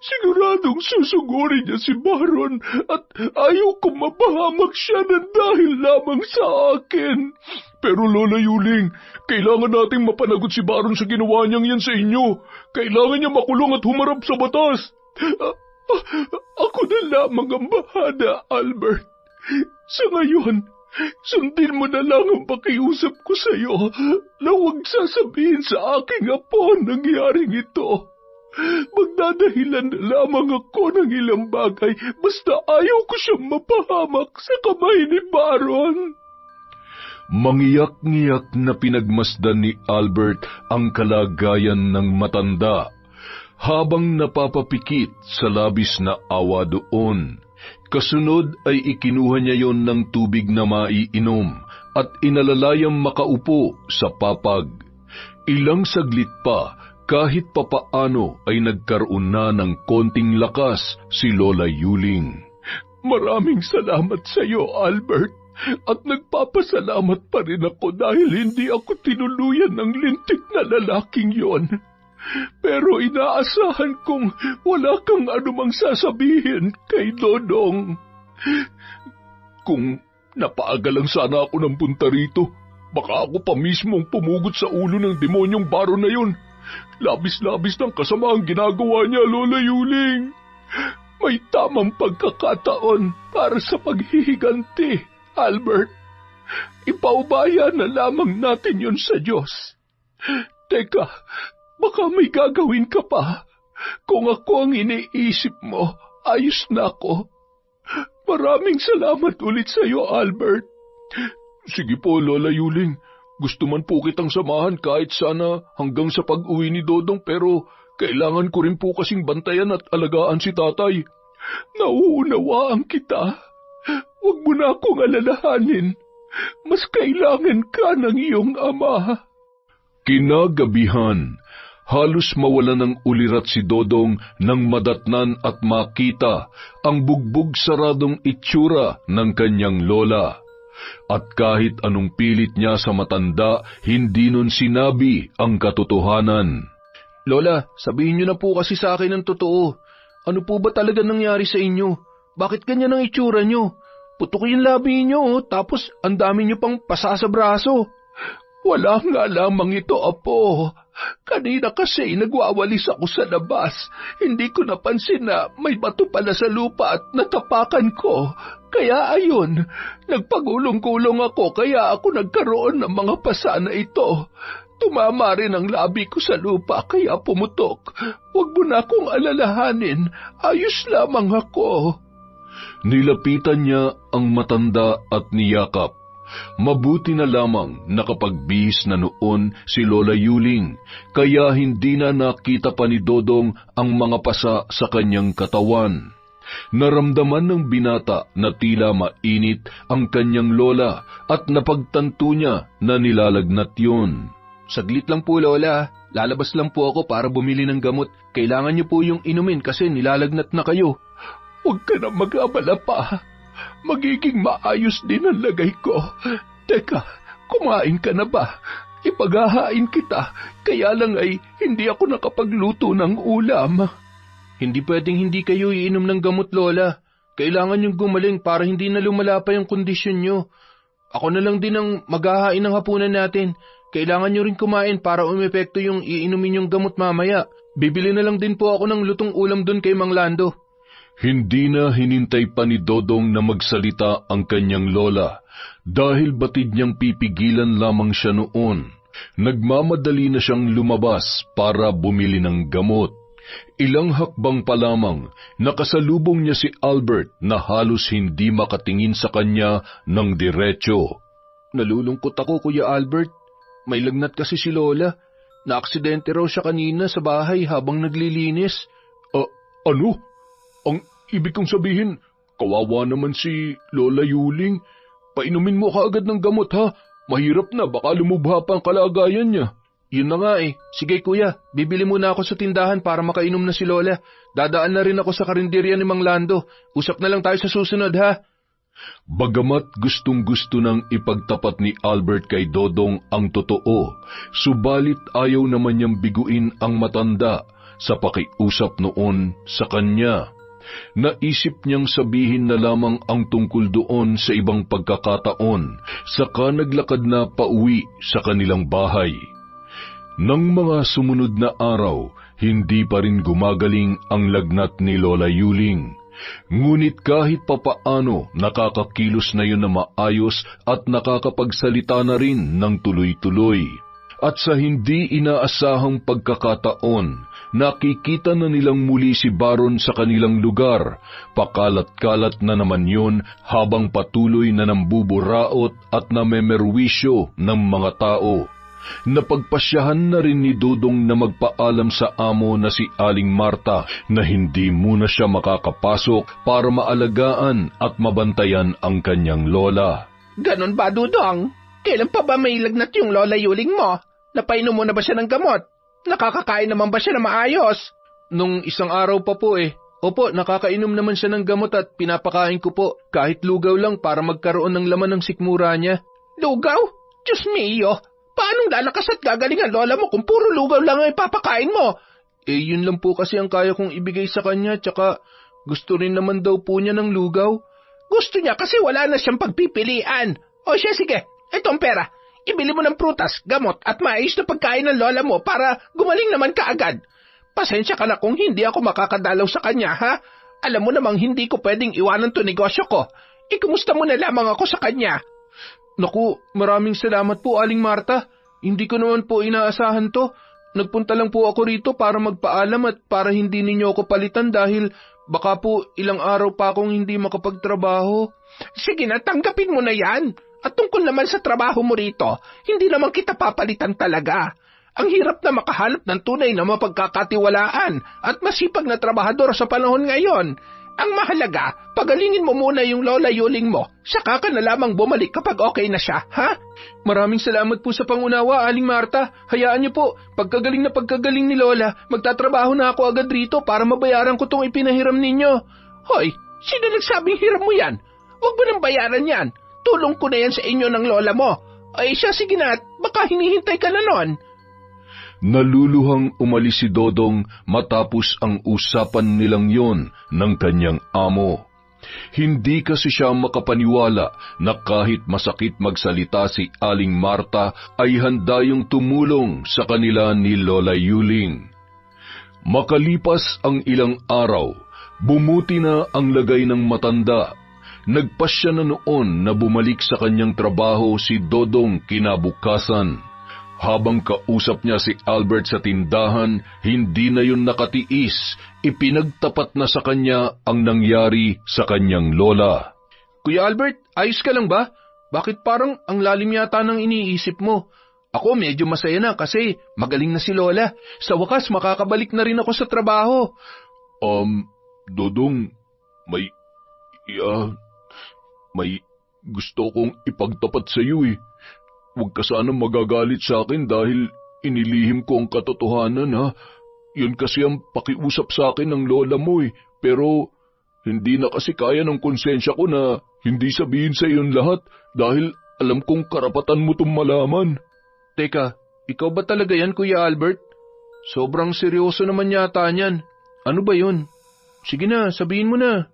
Siguradong susugurin niya si Baron at ayaw kong mapahamak siya ng dahil lamang sa akin. Pero Lola Yuling, kailangan nating mapanagot si Baron sa ginawa niyang yan sa inyo. Kailangan niya makulong at humarap sa batas. Ako na lamang ang bahada, Albert. Sa ngayon, sundin mo na lang ang pakiusap ko sa iyo na huwag sasabihin sa aking apo ang nangyaring ito. Magdadahilan na lamang ako ng ilang bagay basta ayaw ko siyang mapahamak sa kamay ni Baron. Mangiyak-ngiyak na pinagmasdan ni Albert ang kalagayan ng matanda, habang napapapikit sa labis na awa doon. Kasunod ay ikinuha niya yon ng tubig na maiinom at inalalayang makaupo sa papag. Ilang saglit pa, kahit papaano ay nagkaroon na ng konting lakas si Lola Yuling. Maraming salamat sa iyo, Albert. At nagpapasalamat pa rin ako dahil hindi ako tinuluyan ng lintik na lalaking yon. Pero inaasahan kong wala kang anumang sasabihin kay Dodong. Kung napaaga lang sana ako ng punta rito, baka ako pa mismong pumugot sa ulo ng demonyong Baron na yun. Labis-labis ng kasama ang ginagawa niya, Lola Yuling. May tamang pagkakataon para sa paghihiganti, Albert. Ipaubaya na lamang natin yun sa Diyos. Teka, baka may gagawin ka pa. Kung ako ang iniisip mo, ayos na ako. Maraming salamat ulit sa iyo, Albert. Sige po, Lola Yuling. Gusto man po kitang samahan kahit sana hanggang sa pag-uwi ni Dodong, pero kailangan ko rin po kasing bantayan at alagaan si tatay. Nauunawaan kita. Huwag mo na akong alalahanin. Mas kailangan ka ng iyong ama. Kinagabihan, halos mawala ng ulirat si Dodong nang madatnan at makita ang bugbog saradong itsura ng kanyang lola. At kahit anong pilit niya sa matanda, hindi nun sinabi ang katotohanan. Lola, sabihin niyo na po kasi sa akin ang totoo. Ano po ba talaga nangyari sa inyo? Bakit ganyan ang itsura niyo? Putok yung labi niyo, tapos ang dami niyo pang pasa sa braso. Wala nga lamang ito, Apo. Kanina kasi nagwawalis ako sa labas. Hindi ko napansin na may bato pala sa lupa at natapakan ko. Kaya ayun, nagpagulong-gulong ako kaya ako nagkaroon ng mga pasa na ito. Tumama rin ang labi ko sa lupa kaya pumutok. Huwag mo na akong alalahanin. Ayos lamang ako. Nilapitan niya ang matanda at niyakap. Mabuti na lamang nakapagbihis na noon si Lola Yuling, kaya hindi na nakita pa ni Dodong ang mga pasa sa kanyang katawan. Naramdaman ng binata na tila mainit ang kanyang lola at napagtanto niya na nilalagnat yun. Saglit lang po, Lola. Lalabas lang po ako para bumili ng gamot. Kailangan niyo po yung inumin kasi nilalagnat na kayo. Huwag ka na mag-abala pa. Magiging maayos din ang lagay ko. Teka, kumain ka na ba? Ipaghahain kita, kaya lang ay hindi ako nakapagluto ng ulam. Hindi pwedeng hindi kayo iinom ng gamot, Lola. Kailangan niyong gumaling para hindi na lumala pa yung kondisyon niyo. Ako na lang din ang maghahain ng hapunan natin. Kailangan niyo rin kumain para umepekto yung iinumin yung gamot mamaya. Bibili na lang din po ako ng lutong ulam doon kay Mang Lando. Hindi na hinintay pa ni Dodong na magsalita ang kanyang lola dahil batid niyang pipigilan lamang siya noon. Nagmamadali na siyang lumabas para bumili ng gamot. Ilang hakbang pa lamang, nakasalubong niya si Albert na halos hindi makatingin sa kanya ng diretsyo. Nalulungkot ako, Kuya Albert. May lagnat kasi si Lola. Naaksidente raw siya kanina sa bahay habang naglilinis. Ano? Ang ibig kong sabihin, kawawa naman si Lola Yuling. Painumin mo kaagad ng gamot ha. Mahirap na, baka lumubha pa ang kalagayan niya. Yun na nga eh. Sige kuya, bibili muna ako sa tindahan para makainom na si Lola. Dadaan na rin ako sa karinderya ni Mang Lando. Usap na lang tayo sa susunod ha. Bagamat gustong-gusto nang ipagtapat ni Albert kay Dodong ang totoo, subalit ayaw naman niyang biguin ang matanda sa pakiusap noon sa kanya. Naisip niyang sabihin na lamang ang tungkol doon sa ibang pagkakataon, saka naglakad na pauwi sa kanilang bahay. Nang mga sumunod na araw, hindi pa rin gumagaling ang lagnat ni Lola Yuling. Ngunit kahit papaano nakakakilos na yun na maayos at nakakapagsalita na rin ng tuloy-tuloy. At sa hindi inaasahang pagkakataon, nakikita na nilang muli si Baron sa kanilang lugar. Pakalat-kalat na naman yun habang patuloy na nambuburaot at namemerwisyo ng mga tao. Napagpasyahan na rin ni Dodong na magpaalam sa amo na si Aling Marta na hindi muna siya makakapasok para maalagaan at mabantayan ang kanyang lola. Ganon ba, Dudong? Kailan pa ba may lagnat yung Lola Yuling mo? Napainom mo na ba siya ng gamot? Nakakakain naman ba siya na maayos? Nung isang araw pa po eh. Opo, nakakainom naman siya ng gamot at pinapakain ko po, kahit lugaw lang para magkaroon ng laman ng sikmura niya. Lugaw? Diyos mio, paanong lalakas at gagaling ang lola mo kung puro lugaw lang ang ipapakain mo? Yun lang po kasi ang kaya kong ibigay sa kanya, tsaka gusto rin naman daw po niya ng lugaw. Gusto niya kasi wala na siyang pagpipilian. O siya, sige, itong pera. Ibili mo ng prutas, gamot at maayos na pagkain ng lola mo para gumaling naman kaagad. Pasensya ka na kung hindi ako makakadalaw sa kanya, ha? Alam mo namang hindi ko pwedeng iwanan to negosyo ko. Ikumusta mo na lamang ako sa kanya. Naku, maraming salamat po, Aling Marta. Hindi ko naman po inaasahan to. Nagpunta lang po ako rito para magpaalam at para hindi ninyo ako palitan dahil baka po ilang araw pa akong hindi makapagtrabaho. Sige na, tanggapin mo na yan. At tungkol naman sa trabaho mo rito, hindi naman kita papalitan talaga. Ang hirap na makahanap ng tunay na mapagkakatiwalaan at masipag na trabahador sa panahon ngayon. Ang mahalaga, pagalingin mo muna yung lola Yuling mo, saka ka na lamang bumalik kapag okay na siya, ha? Maraming salamat po sa pangunawa, Aling Marta. Hayaan niyo po, pagkagaling ni Lola, magtatrabaho na ako agad rito para mabayaran ko tong ipinahiram ninyo. Hoy, sino nagsabing hiram mo yan? Huwag mo nang bayaran yan. Tulong ko na yan sa inyo ng lola mo. Ay siya, sige na, baka hinihintay ka na nun. Naluluhang umalis si Dodong matapos ang usapan nilang yon ng kanyang amo. Hindi kasi siya makapaniwala na kahit masakit magsalita si Aling Marta ay handa yung tumulong sa kanila ni Lola Yuling. Makalipas ang ilang araw, bumuti na ang lagay ng matanda. Nagpasya na noon na bumalik sa kanyang trabaho si Dodong kinabukasan. Habang kausap niya si Albert sa tindahan, hindi na yun nakatiis. Ipinagtapat na sa kanya ang nangyari sa kanyang lola. Kuya Albert, ayos ka lang ba? Bakit parang ang lalim yata ng iniisip mo? Ako medyo masaya na kasi magaling na si Lola. Sa wakas makakabalik na rin ako sa trabaho. Dodong, may gusto kong ipagtapat sa iyo eh. Huwag ka sanang magagalit sa akin dahil inilihim ko ang katotohanan, ha. Yun kasi ang pakiusap sa akin ng lola mo eh. Pero hindi na kasi kaya ng konsensya ko na hindi sabihin sa iyon lahat dahil alam kong karapatan mo itong malaman. Teka, ikaw ba talaga yan, Kuya Albert? Sobrang seryoso naman yata niyan. Ano ba yun? Sige na, sabihin mo na.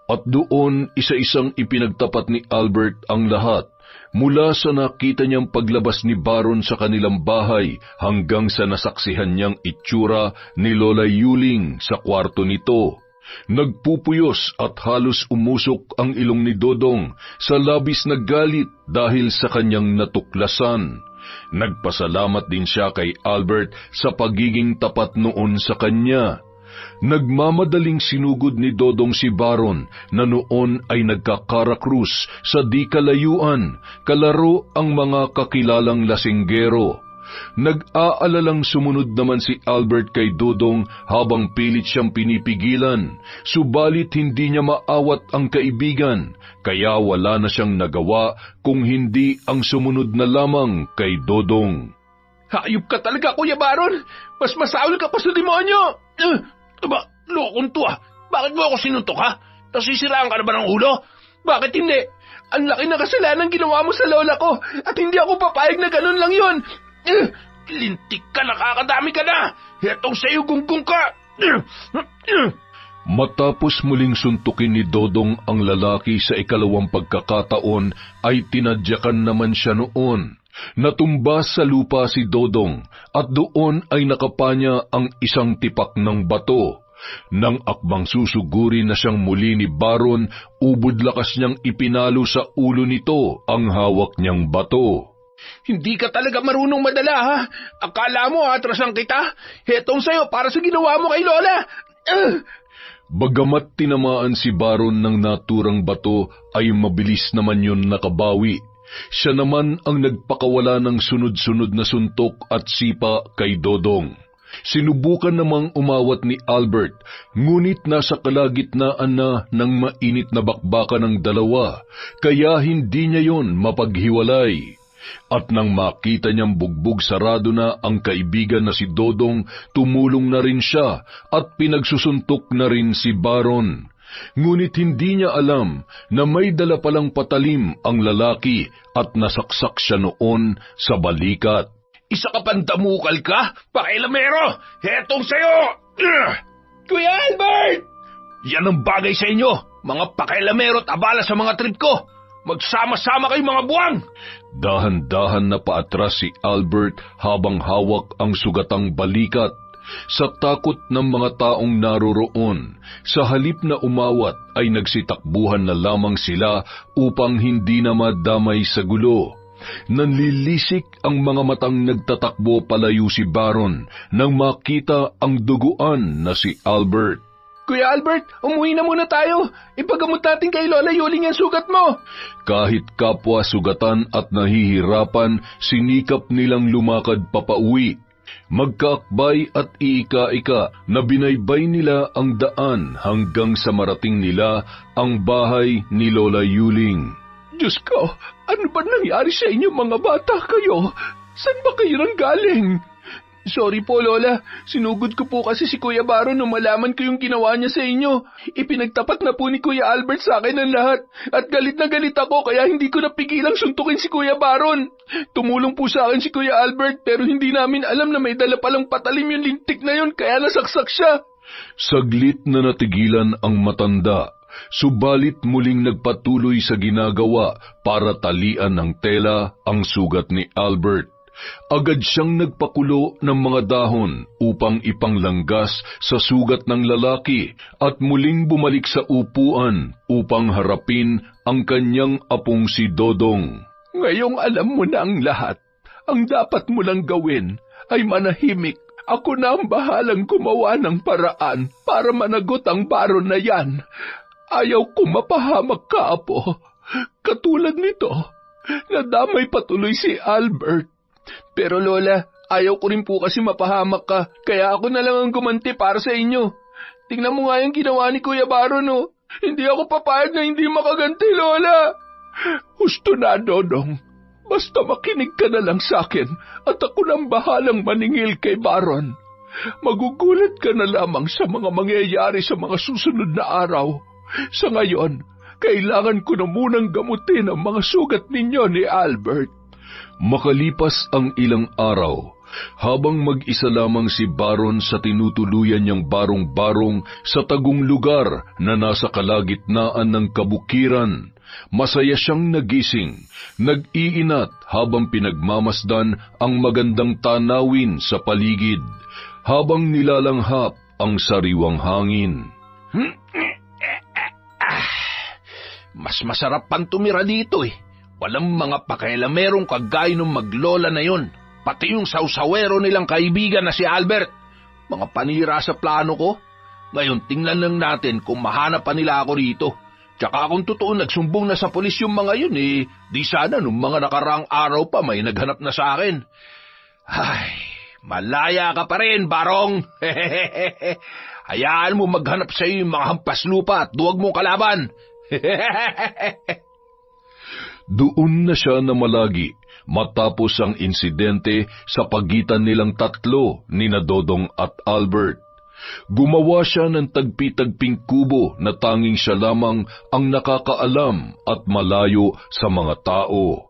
At doon isa-isang ipinagtapat ni Albert ang lahat. Mula sa nakita niyang paglabas ni Baron sa kanilang bahay hanggang sa nasaksihan niyang itsura ni Lola Yuling sa kwarto nito. Nagpupuyos at halos umusok ang ilong ni Dodong sa labis na galit dahil sa kanyang natuklasan. Nagpasalamat din siya kay Albert sa pagiging tapat noon sa kanya. Nagmamadaling sinugod ni Dodong si Baron na noon ay nagkakarakrus sa di kalayuan, kalaro ang mga kakilalang lasinggero. Nag-aalalang sumunod naman si Albert kay Dodong habang pilit siyang pinipigilan, subalit hindi niya maawat ang kaibigan, kaya wala na siyang nagawa kung hindi ang sumunod na lamang kay Dodong. Hayop ka talaga, Kuya Baron! Mas masaul ka pa sa demonyo! Aba, lokon to ah! Bakit mo ako sinuntok ha? Nasisiraan ka na ba ng ulo? Bakit hindi? Ang laki na kasalanan ginawa mo sa lola ko at hindi ako papayag na ganun lang yun! Lintik ka, nakakadami ka na! Hetong sa'yo gunggong ka! Matapos muling suntukin ni Dodong ang lalaki sa ikalawang pagkakataon ay tinadyakan naman siya noon. Natumba sa lupa si Dodong at doon ay nakapanya ang isang tipak ng bato. Nang akbang susuguri na siyang muli ni Baron, ubod lakas niyang ipinalo sa ulo nito ang hawak niyang bato. Hindi ka talaga marunong madala ha? Akala mo atrasan kita? Hetong sa'yo para sa ginawa mo kay Lola! Bagamat tinamaan si Baron ng naturang bato ay mabilis naman yun nakabawi. Siya naman ang nagpakawala ng sunod-sunod na suntok at sipa kay Dodong. Sinubukan namang umawat ni Albert, ngunit nasa kalagitnaan na ng mainit na bakbakan ng dalawa, kaya hindi niya yon mapaghiwalay. At nang makita niyang bugbog sarado na ang kaibigan na si Dodong, tumulong na rin siya at pinagsusuntok na rin si Baron. Ngunit hindi niya alam na may dala palang patalim ang lalaki at nasaksak siya noon sa balikat. Isa ka pandamukal ka? Pakilamero! Hetong sayo! Kuya Albert! Yan ang bagay sa inyo, mga pakilamero at abala sa mga trip ko. Magsama-sama kayo mga buwang! Dahan-dahan na paatras si Albert habang hawak ang sugatang balikat. Sa takot ng mga taong naroroon, sa halip na umawat ay nagsitakbuhan na lamang sila upang hindi na madamay sa gulo. Nanlilisik ang mga matang nagtatakbo palayo si Baron nang makita ang duguan na si Albert. Kuya Albert, umuwi na muna tayo. Ipagamot natin kay Lola Yuling ang sugat mo. Kahit kapwa sugatan at nahihirapan, sinikap nilang lumakad papauwi. Magkaakbay at iika-ika na binaybay nila ang daan hanggang sa marating nila ang bahay ni Lola Yuling. Diyos ko, ano ba nangyari sa inyo mga bata kayo? Saan ba kayo nanggaling? Sorry po, Lola. Sinugod ko po kasi si Kuya Baron nung malaman ko yung ginawa niya sa inyo. Ipinagtapat na po ni Kuya Albert sa akin ang lahat. At galit na galit ako kaya hindi ko napigilang suntukin si Kuya Baron. Tumulong po sa akin si Kuya Albert pero hindi namin alam na may dala palang patalim yung lintik na yun kaya nasaksak siya. Saglit na natigilan ang matanda. Subalit muling nagpatuloy sa ginagawa para talian ng tela ang sugat ni Albert. Agad siyang nagpakulo ng mga dahon upang ipanglanggas sa sugat ng lalaki at muling bumalik sa upuan upang harapin ang kanyang apong si Dodong. Ngayong alam mo na ang lahat, ang dapat mo lang gawin ay manahimik. Ako na ang bahalang gumawa ng paraan para managot ang Baron na yan. Ayaw ko mapahamak ka, Apo. Katulad nito, nadamay patuloy si Albert. Pero Lola, ayaw ko rin po kasi mapahamak ka, kaya ako na lang ang gumanti para sa inyo. Tingnan mo nga yung ginawa ni Kuya Baron, no? Hindi ako papayag na hindi makaganti, Lola. Husto na, Dodong. Basta makinig ka na lang sa akin at ako nang bahalang maningil kay Baron. Magugulat ka na lamang sa mga mangyayari sa mga susunod na araw. Sa ngayon, kailangan ko na munang gamutin ang mga sugat ninyo ni Albert. Makalipas ang ilang araw, habang mag-isa lamang si Baron sa tinutuluyan niyang barong-barong sa tagong lugar na nasa kalagitnaan ng kabukiran, masaya siyang nagising, nag-iinat habang pinagmamasdan ang magandang tanawin sa paligid, habang nilalanghap ang sariwang hangin. Mas masarap pang tumira dito eh. Walang mga pakialamerong kagaya ng maglola na yon. Pati yung sausawero nilang kaibigan na si Albert. Mga panira sa plano ko. Ngayon tingnan lang natin kung mahanap pa nila ako rito. Tsaka kung totoo nagsumbong na sa pulis yung mga yun eh, di sana nung mga nakaraang araw pa may naghanap na sa akin. Ay, malaya ka pa rin, Barong. Hayaan mo maghanap sa iyo yung mga hampas lupa at duwag mong kalaban. Doon na siya namalagi matapos ang insidente sa pagitan nilang tatlo ni Dodong at Albert. Gumawa siya ng tagpi-tagping kubo na tanging siya lamang ang nakakaalam at malayo sa mga tao.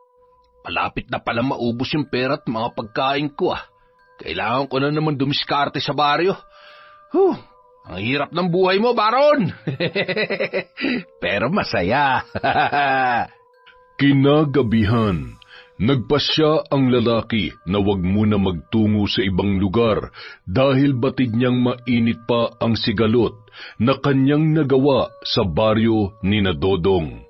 Malapit na pala maubos yung pera at mga pagkain ko ah. Kailangan ko na naman dumiskarte sa baryo. Ang hirap ng buhay mo, Baron! Pero masaya. Kinagabihan, nagpasya ang lalaki na wag muna magtungo sa ibang lugar dahil batid niyang mainit pa ang sigalot na kanyang nagawa sa baryo ni Dodong.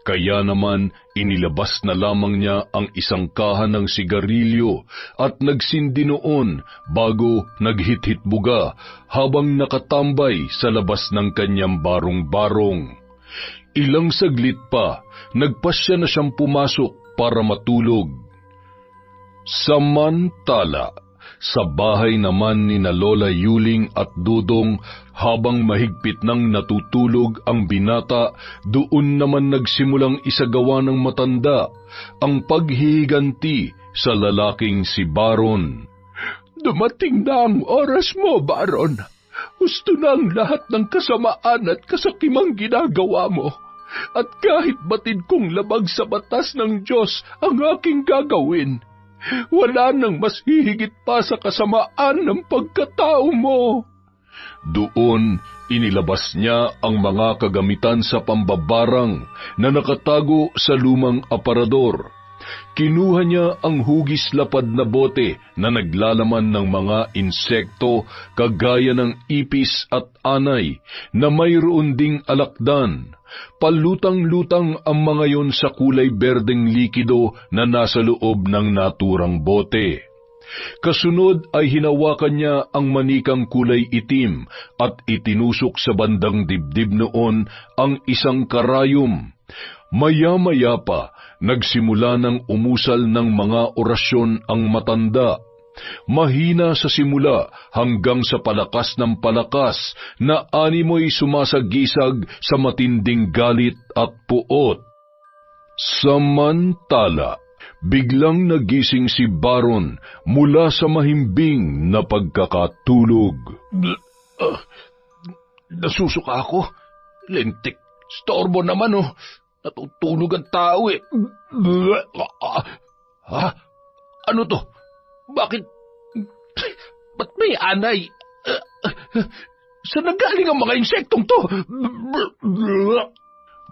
Kaya naman inilabas na lamang niya ang isang kahan ng sigarilyo at nagsindi noon bago naghit-hitbuga habang nakatambay sa labas ng kanyang barong-barong. Ilang saglit pa, nagpasya na siyang pumasok para matulog. Samantala, Sa bahay naman ni na Lola Yuling at Dudong, habang mahigpit nang natutulog ang binata, doon naman nagsimulang isagawa ng matanda ang paghihiganti sa lalaking si Baron. Dumating na ang oras mo, Baron. Gusto na ang lahat ng kasamaan at kasakimang ginagawa mo. At kahit batid kong labag sa batas ng Diyos ang aking gagawin, wala nang mas hihigit pa sa kasamaan ng pagkatao mo. Doon, inilabas niya ang mga kagamitan sa pambabarang na nakatago sa lumang aparador. Kinuha niya ang hugis lapad na bote na naglalaman ng mga insekto kagaya ng ipis at anay na mayroon ding alakdan. Palutang-lutang ang mga yon sa kulay berdeng likido na nasa loob ng naturang bote. Kasunod ay hinawakan niya ang manikang kulay itim at itinusok sa bandang dibdib noon ang isang karayom. Maya-maya pa, nagsimula ng umusal ng mga orasyon ang matanda. Mahina sa simula hanggang sa palakas ng palakas na animoy sumasagisag sa matinding galit at puot. Samantala, biglang nagising si Baron mula sa mahimbing na pagkakatulog. Nasusuka ako. Lintik. Storbo naman oh. Natutulog ang tao eh. Ha? Ano to? Bakit? Ba't may anay? Saan nagaling ang mga insektong to?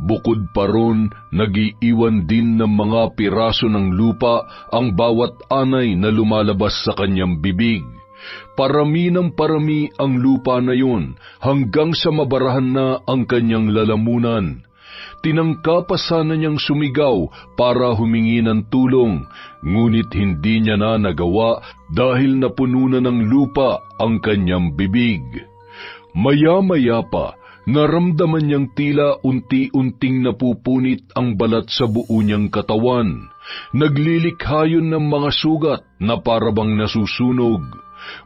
Bukod pa ron, nag-iiwan din ng mga piraso ng lupa ang bawat anay na lumalabas sa kanyang bibig. Parami ng parami ang lupa na yun hanggang sa mabarahan na ang kanyang lalamunan. Tinangka pa sana niyang sumigaw para humingi ng tulong, ngunit hindi niya na nagawa dahil napuno na ng lupa ang kanyang bibig. Maya-maya pa, naramdaman niyang tila unti-unting napupunit ang balat sa buo niyang katawan. Naglilikha yun ng mga sugat na parabang nasusunog.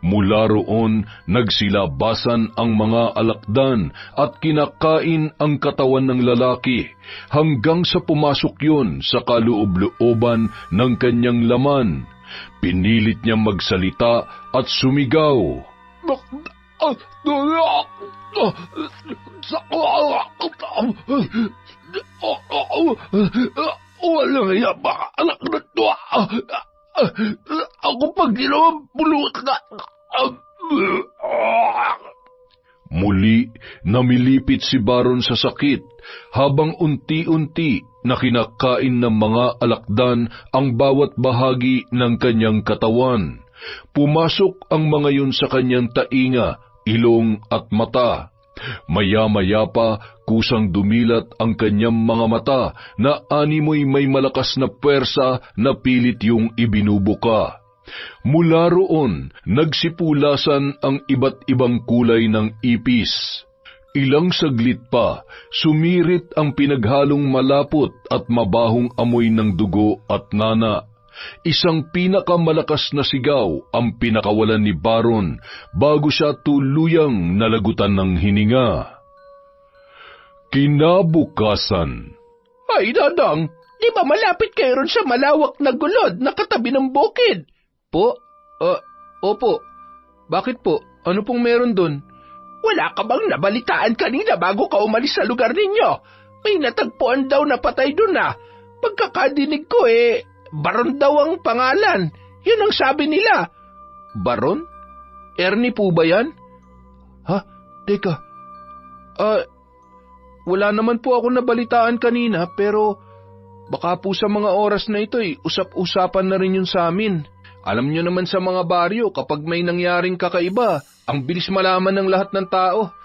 Mula roon, nagsilabasan ang mga alakdan at kinakain ang katawan ng lalaki hanggang sa pumasok yun sa kaloob-looban ng kanyang laman. Pinilit niyang magsalita at sumigaw. Walang iya baka anak na to. Ako pag ginawa bulot na. Muli, namilipit si Baron sa sakit habang unti-unti na kinakain ng mga alakdan ang bawat bahagi ng kanyang katawan. Pumasok ang mga yun sa kanyang tainga, ilong at mata. Maya-maya pa, kusang dumilat ang kanyang mga mata na animoy may malakas na puwersa na pilit yung ibinubuka. Mula roon, nagsipulasan ang iba't ibang kulay ng ipis. Ilang saglit pa, sumirit ang pinaghalong malapot at mabahong amoy ng dugo at nana. Isang pinakamalakas na sigaw ang pinakawalan ni Baron bago siya tuluyang nalagutan ng hininga. Kinabukasan. Ay, Dodong, di ba malapit kayo ron sa malawak na gulod na katabi ng bukid? Po? Opo. Bakit po? Ano pong meron dun? Wala ka bang nabalitaan kanina bago ka umalis sa lugar ninyo? May natagpuan daw na patay dun na. Pagkakadinig ko Baron daw ang pangalan. Yun ang sabi nila. Baron? Ernie po ba yan? Ha? Teka. Wala naman po ako nabalitaan kanina pero baka po sa mga oras na ito usap-usapan na rin yun sa amin. Alam nyo naman sa mga baryo kapag may nangyaring kakaiba, ang bilis malaman ng lahat ng tao.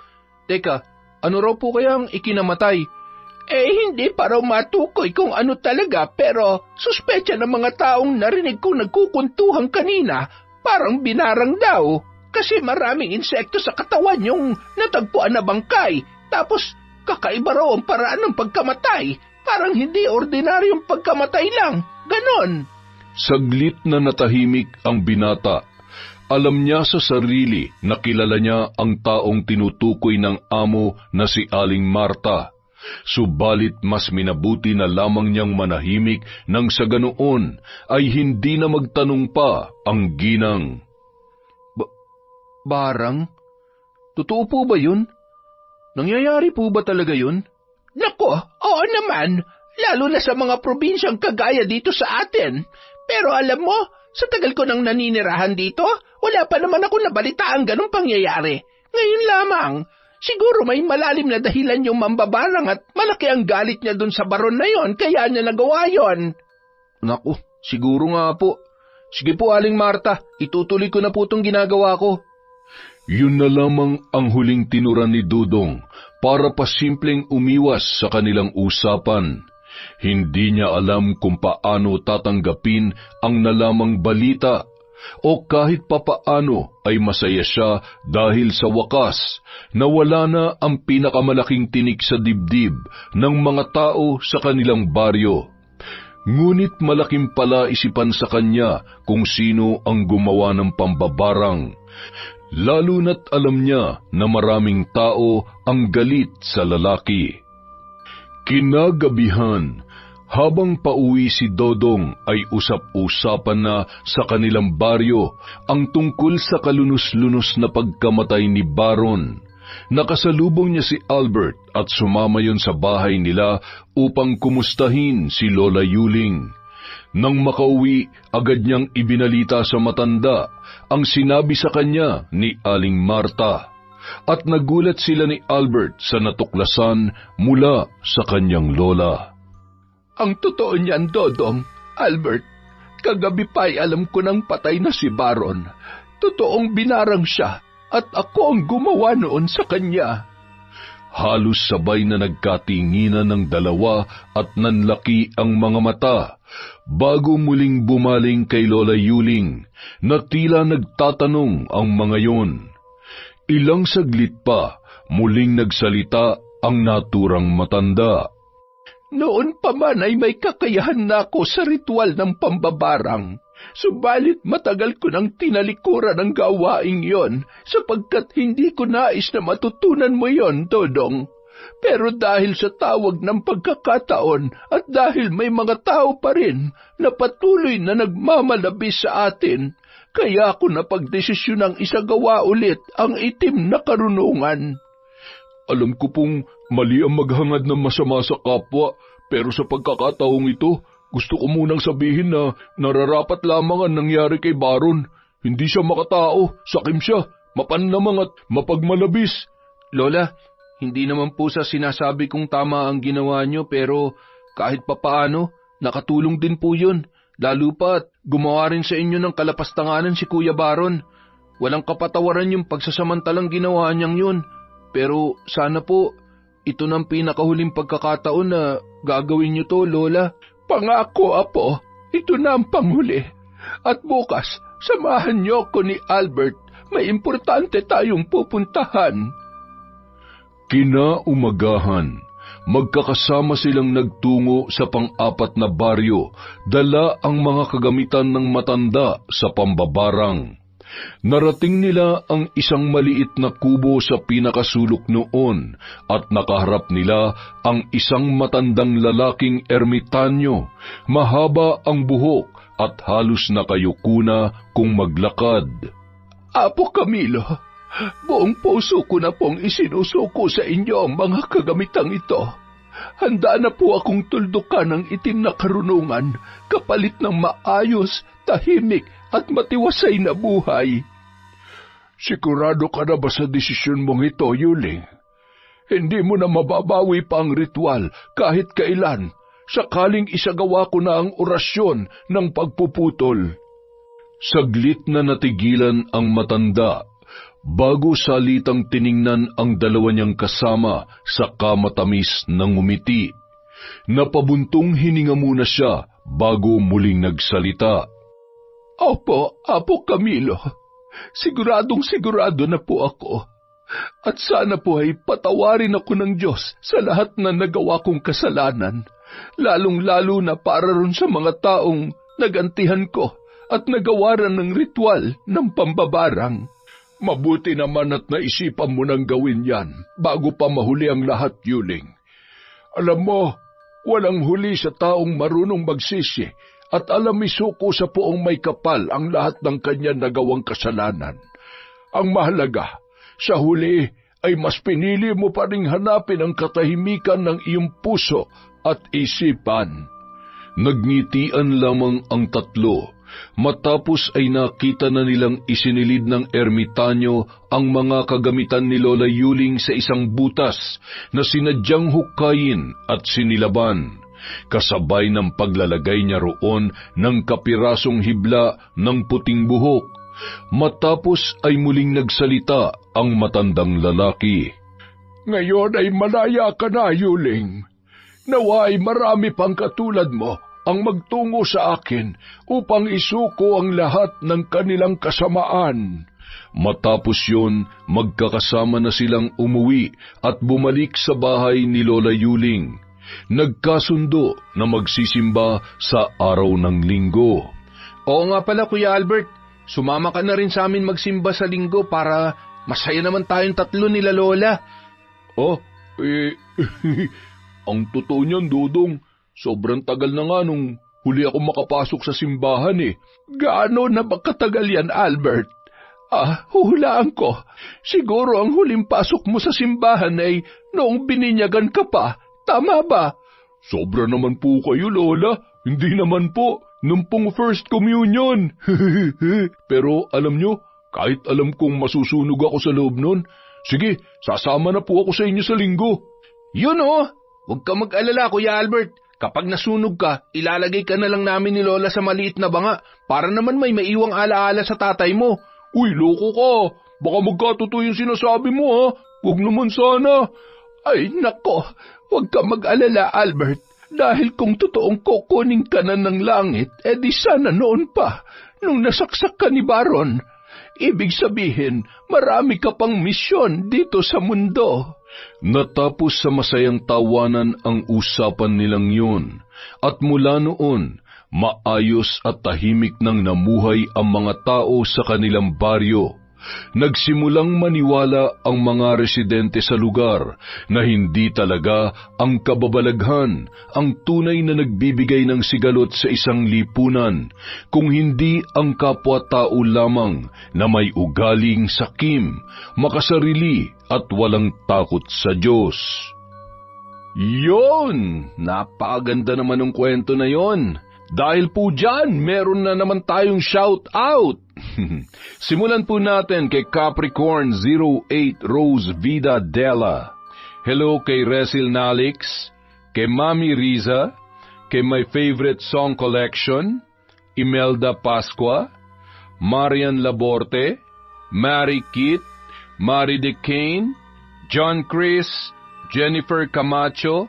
Teka, ano raw po kayang ikinamatay? Hindi pa raw matukoy kung ano talaga pero suspecha ng mga taong narinig kong nagkukuntuhan kanina parang binarang daw kasi maraming insekto sa katawan yung natagpuan na bangkay tapos kakaiba raw ang paraan ng pagkamatay parang hindi ordinaryong pagkamatay lang, ganon. Saglit na natahimik ang binata Alam niya sa sarili na kilala niya ang taong tinutukoy ng amo na si Aling Marta. Subalit mas minabuti na lamang niyang manahimik nang sa ganoon ay hindi na magtanong pa ang ginang. Barang? Totoo po ba yun? Nangyayari po ba talaga yun? Nako, oo naman, lalo na sa mga probinsyang kagaya dito sa atin. Pero alam mo, sa tagal ko nang naninirahan dito, wala pa naman ako nabalitaang ganong pangyayari. Ngayon lamang, siguro may malalim na dahilan yung mambabarang at malaki ang galit niya dun sa baron na yon, kaya niya nagawa yon. Naku, siguro nga po. Sige po, Aling Marta, itutuloy ko na po itong ginagawa ko. Yun na lamang ang huling tinuran ni Dudong para pasimpleng umiwas sa kanilang usapan. Hindi niya alam kung paano tatanggapin ang nalamang balita o kahit papaano ay masaya siya dahil sa wakas nawala na ang pinakamalaking tinik sa dibdib ng mga tao sa kanilang baryo. Ngunit malaking palaisipan sa kanya kung sino ang gumawa ng pambabarang, lalo na't alam niya na maraming tao ang galit sa lalaki. Kinagabihan, habang pauwi si Dodong ay usap-usapan na sa kanilang baryo ang tungkol sa kalunos-lunos na pagkamatay ni Baron. Nakasalubong niya si Albert at sumama yon sa bahay nila upang kumustahin si Lola Yuling. Nang makauwi, agad niyang ibinalita sa matanda ang sinabi sa kanya ni Aling Marta. At nagulat sila ni Albert sa natuklasan mula sa kanyang lola. Ang totoo niyan, Dodong, Albert, kagabi pa'y alam ko nang patay na si Baron. Totoong binarang siya at ako ang gumawa noon sa kanya. Halos sabay na nagkatinginan ng dalawa at nanlaki ang mga mata bago muling bumaling kay Lola Yuling na tila nagtatanong ang mga yon. Ilang saglit pa, muling nagsalita ang naturang matanda. Noon pa man ay may kakayahan na ako sa ritual ng pambabarang. Subalit matagal ko nang tinalikuran ang gawaing yon sapagkat hindi ko nais na matutunan mo yon, Dodong. Pero dahil sa tawag ng pagkakataon at dahil may mga tao pa rin na patuloy na nagmamalabis sa atin, kaya ako napagdesisyonang isagawa ulit ang itim na karunungan. Alam ko pong mali ang maghangad ng masama sa kapwa, pero sa pagkakataong ito, gusto ko munang sabihin na nararapat lamang ang nangyari kay Baron. Hindi siya makatao, sakim siya, mapanlamang at mapagmalabis. Lola, hindi naman po sa sinasabi kong tama ang ginawa niyo, pero kahit papaano, nakatulong din po yun. Lalo pa't gumawa rin sa inyo ng kalapastanganan si Kuya Baron. Walang kapatawaran yung pagsasamantalang ginawa niyang yun. Pero sana po, ito ng pinakahuling pagkakataon na gagawin niyo to, Lola. Pangako, Apo, ito na ang panghuli. At bukas, samahan niyo ko ni Albert. May importante tayong pupuntahan. Kinaumagahan, magkakasama silang nagtungo sa pang-apat na baryo, dala ang mga kagamitan ng matanda sa pambabarang. Narating nila ang isang maliit na kubo sa pinakasulok noon at nakaharap nila ang isang matandang lalaking ermitanyo, mahaba ang buhok at halos nakayuko na kung maglakad. Apo Camilo, buong puso ko na pong isinusuko sa inyo ang mga kagamitang ito. Handa na po akong tuldukan ng itim na karunungan kapalit ng maayos, tahimik at matiwasay na buhay. Sigurado ka na ba sa desisyon mong ito, Yuling? Hindi mo na mababawi pa ang ritual kahit kailan, sakaling isagawa ko na ang orasyon ng pagpuputol. Saglit na natigilan ang matanda, bago salitang tiningnan ang dalawa niyang kasama sa kamatamis ng ngumiti. Napabuntong hininga muna siya bago muling nagsalita. Opo, Apo Camilo. Sigurado na po ako. At sana po ay patawarin ako ng Diyos sa lahat na nagawa kong kasalanan, lalong-lalo na para ron sa mga taong nagantihan ko at nagawaran ng ritual ng pambabarang. Mabuti naman at naisipan mo nang gawin yan bago pa mahuli ang lahat, Yuling. Alam mo, walang huli sa taong marunong magsisi at alam isuko sa poong may kapal ang lahat ng kanya nagawang kasalanan. Ang mahalaga, sa huli ay mas pinili mo pa ring hanapin ang katahimikan ng iyong puso at isipan. Nagngitian lamang ang tatlo. Matapos ay nakita na nilang isinilid ng ermitanyo ang mga kagamitan ni Lola Yuling sa isang butas na sinadyang hukayin at sinilaban, kasabay ng paglalagay niya roon ng kapirasong hibla ng puting buhok. Matapos ay muling nagsalita ang matandang lalaki. Ngayon ay malaya ka na, Yuling. Nawa ay marami pang katulad mo ang magtungo sa akin upang isuko ang lahat ng kanilang kasamaan. Matapos yun, magkakasama na silang umuwi at bumalik sa bahay ni Lola Yuling. Nagkasundo na magsisimba sa araw ng linggo. Oo nga pala, Kuya Albert. Sumama ka na rin sa amin magsimba sa linggo para masaya naman tayong tatlo nila Lola. Ang totoo niyan, Dodong, sobrang tagal na nga nung huli ako makapasok sa simbahan eh. Gaano na ba katagal yan, Albert? Huhulaan ko. Siguro ang huling pasok mo sa simbahan ay noong bininyagan ka pa. Tama ba? Sobra naman po kayo, Lola. Hindi naman po. Nung pong first communion. Pero alam nyo, kahit alam kong masusunog ako sa loob nun, sige, sasama na po ako sa inyo sa linggo. Yun huwag ka mag-alala, Kuya Albert. Kapag nasunog ka, ilalagay ka na lang namin ni Lola sa maliit na banga para naman may maiwang alaala sa tatay mo. Uy, loko ka. Baka magkatotoo yung sinasabi mo, ha? Huwag naman sana. Ay, nako. Huwag ka mag-alala, Albert. Dahil kung totoong kukunin ka na ng langit, di sana noon pa, nung nasaksak ka ni Baron. Ibig sabihin, marami ka pang misyon dito sa mundo. Natapos sa masayang tawanan ang usapan nilang yun, at mula noon, maayos at tahimik nang namuhay ang mga tao sa kanilang baryo. Nagsimulang maniwala ang mga residente sa lugar na hindi talaga ang kababalaghan ang tunay na nagbibigay ng sigalot sa isang lipunan, kung hindi ang kapwa-tao lamang na may ugaling sakim, makasarili at walang takot sa Diyos. Yun! Napakaganda naman ng kwento na yon. Dahil po dyan, meron na naman tayong shout out. Simulan po natin kay Capricorn 08 Rose Vida Della. Hello kay Resil Nalix, kay Mami Riza, kay My Favorite Song Collection, Imelda Pasqua, Marian Laborte, Mary Kit, Mary DeCane, John Chris, Jennifer Camacho.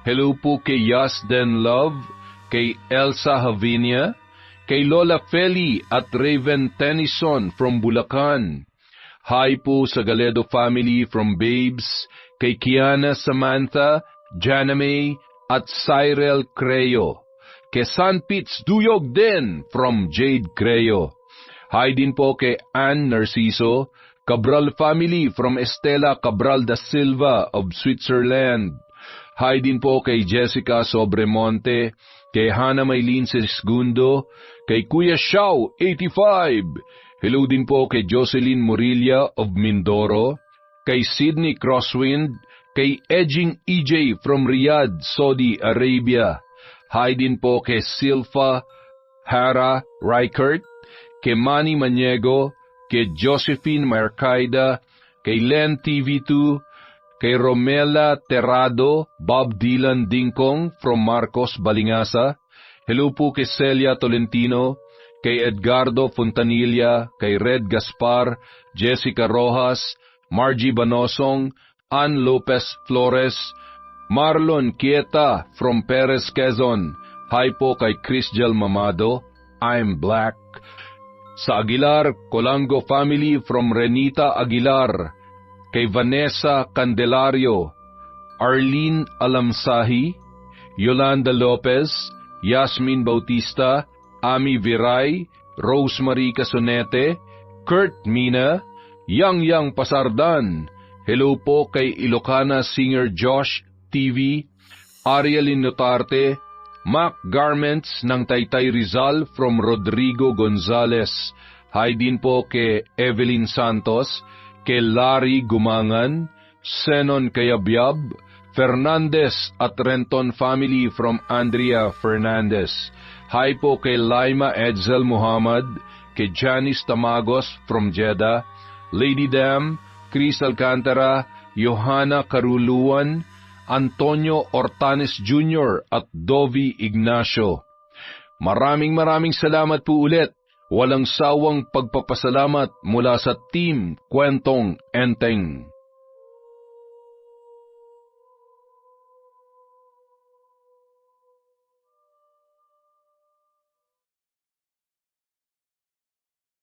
Hello po kay Yasden Love, kay Elsa Havinia, kay Lola Feli at Raven Tennyson from Bulacan. Hi po sa Galedo family from Babes, kay Kiana Samantha, Jana May at Cyril Creo. Kay San Pitts Duyog din from Jade Creo. Hi din po kay Ann Narciso, Cabral family from Estela Cabral da Silva of Switzerland. Hi din po kay Jessica Sobremonte, kay Hana Maylin Segundo, kay Kuya Xiao 85. Hello din po kay Jocelyn Morilla of Mindoro, kay Sydney Crosswind, kay Edging EJ from Riyadh, Saudi Arabia. Hi din po kay Silfa Hara Reichert, kay Manny Maniego, kay Josephine Marcaida, kay Len TV2, kay Romela Terrado, Bob Dylan Dingkong from Marcos, Balingasa. Hello po kay Celia Tolentino, kay Edgardo Fontanilla, kay Red Gaspar, Jessica Rojas, Margie Banosong, Ann Lopez Flores, Marlon Quieta from Perez, Quezon. Hi po kay Chrisjel Mamado, I'm Black. Sa Aguilar, Colango family from Renita Aguilar, kay Vanessa Candelario, Arlene Alamsahi, Yolanda Lopez, Yasmin Bautista, Ami Viray, Rosemary Casonete, Kurt Mina, Yang Pasardan. Hello po kay Ilocana Singer Josh TV, Arielin Notarte, Mac Garments ng Taytay Rizal from Rodrigo Gonzales. Hi din po kay Evelyn Santos, kay Larry Gumangan, Senon Kayabyab, Fernandez at Renton family from Andrea Fernandez. Hi po kay Laima Edsel Muhammad, kay Janice Tamagos from Jeddah, Lady Dam, Chris Alcantara, Johanna Karuluan, Antonio Ortanes Jr. at Dovi Ignacio. Maraming salamat po ulit. Walang sawang pagpapasalamat mula sa Team Kwentong Enteng.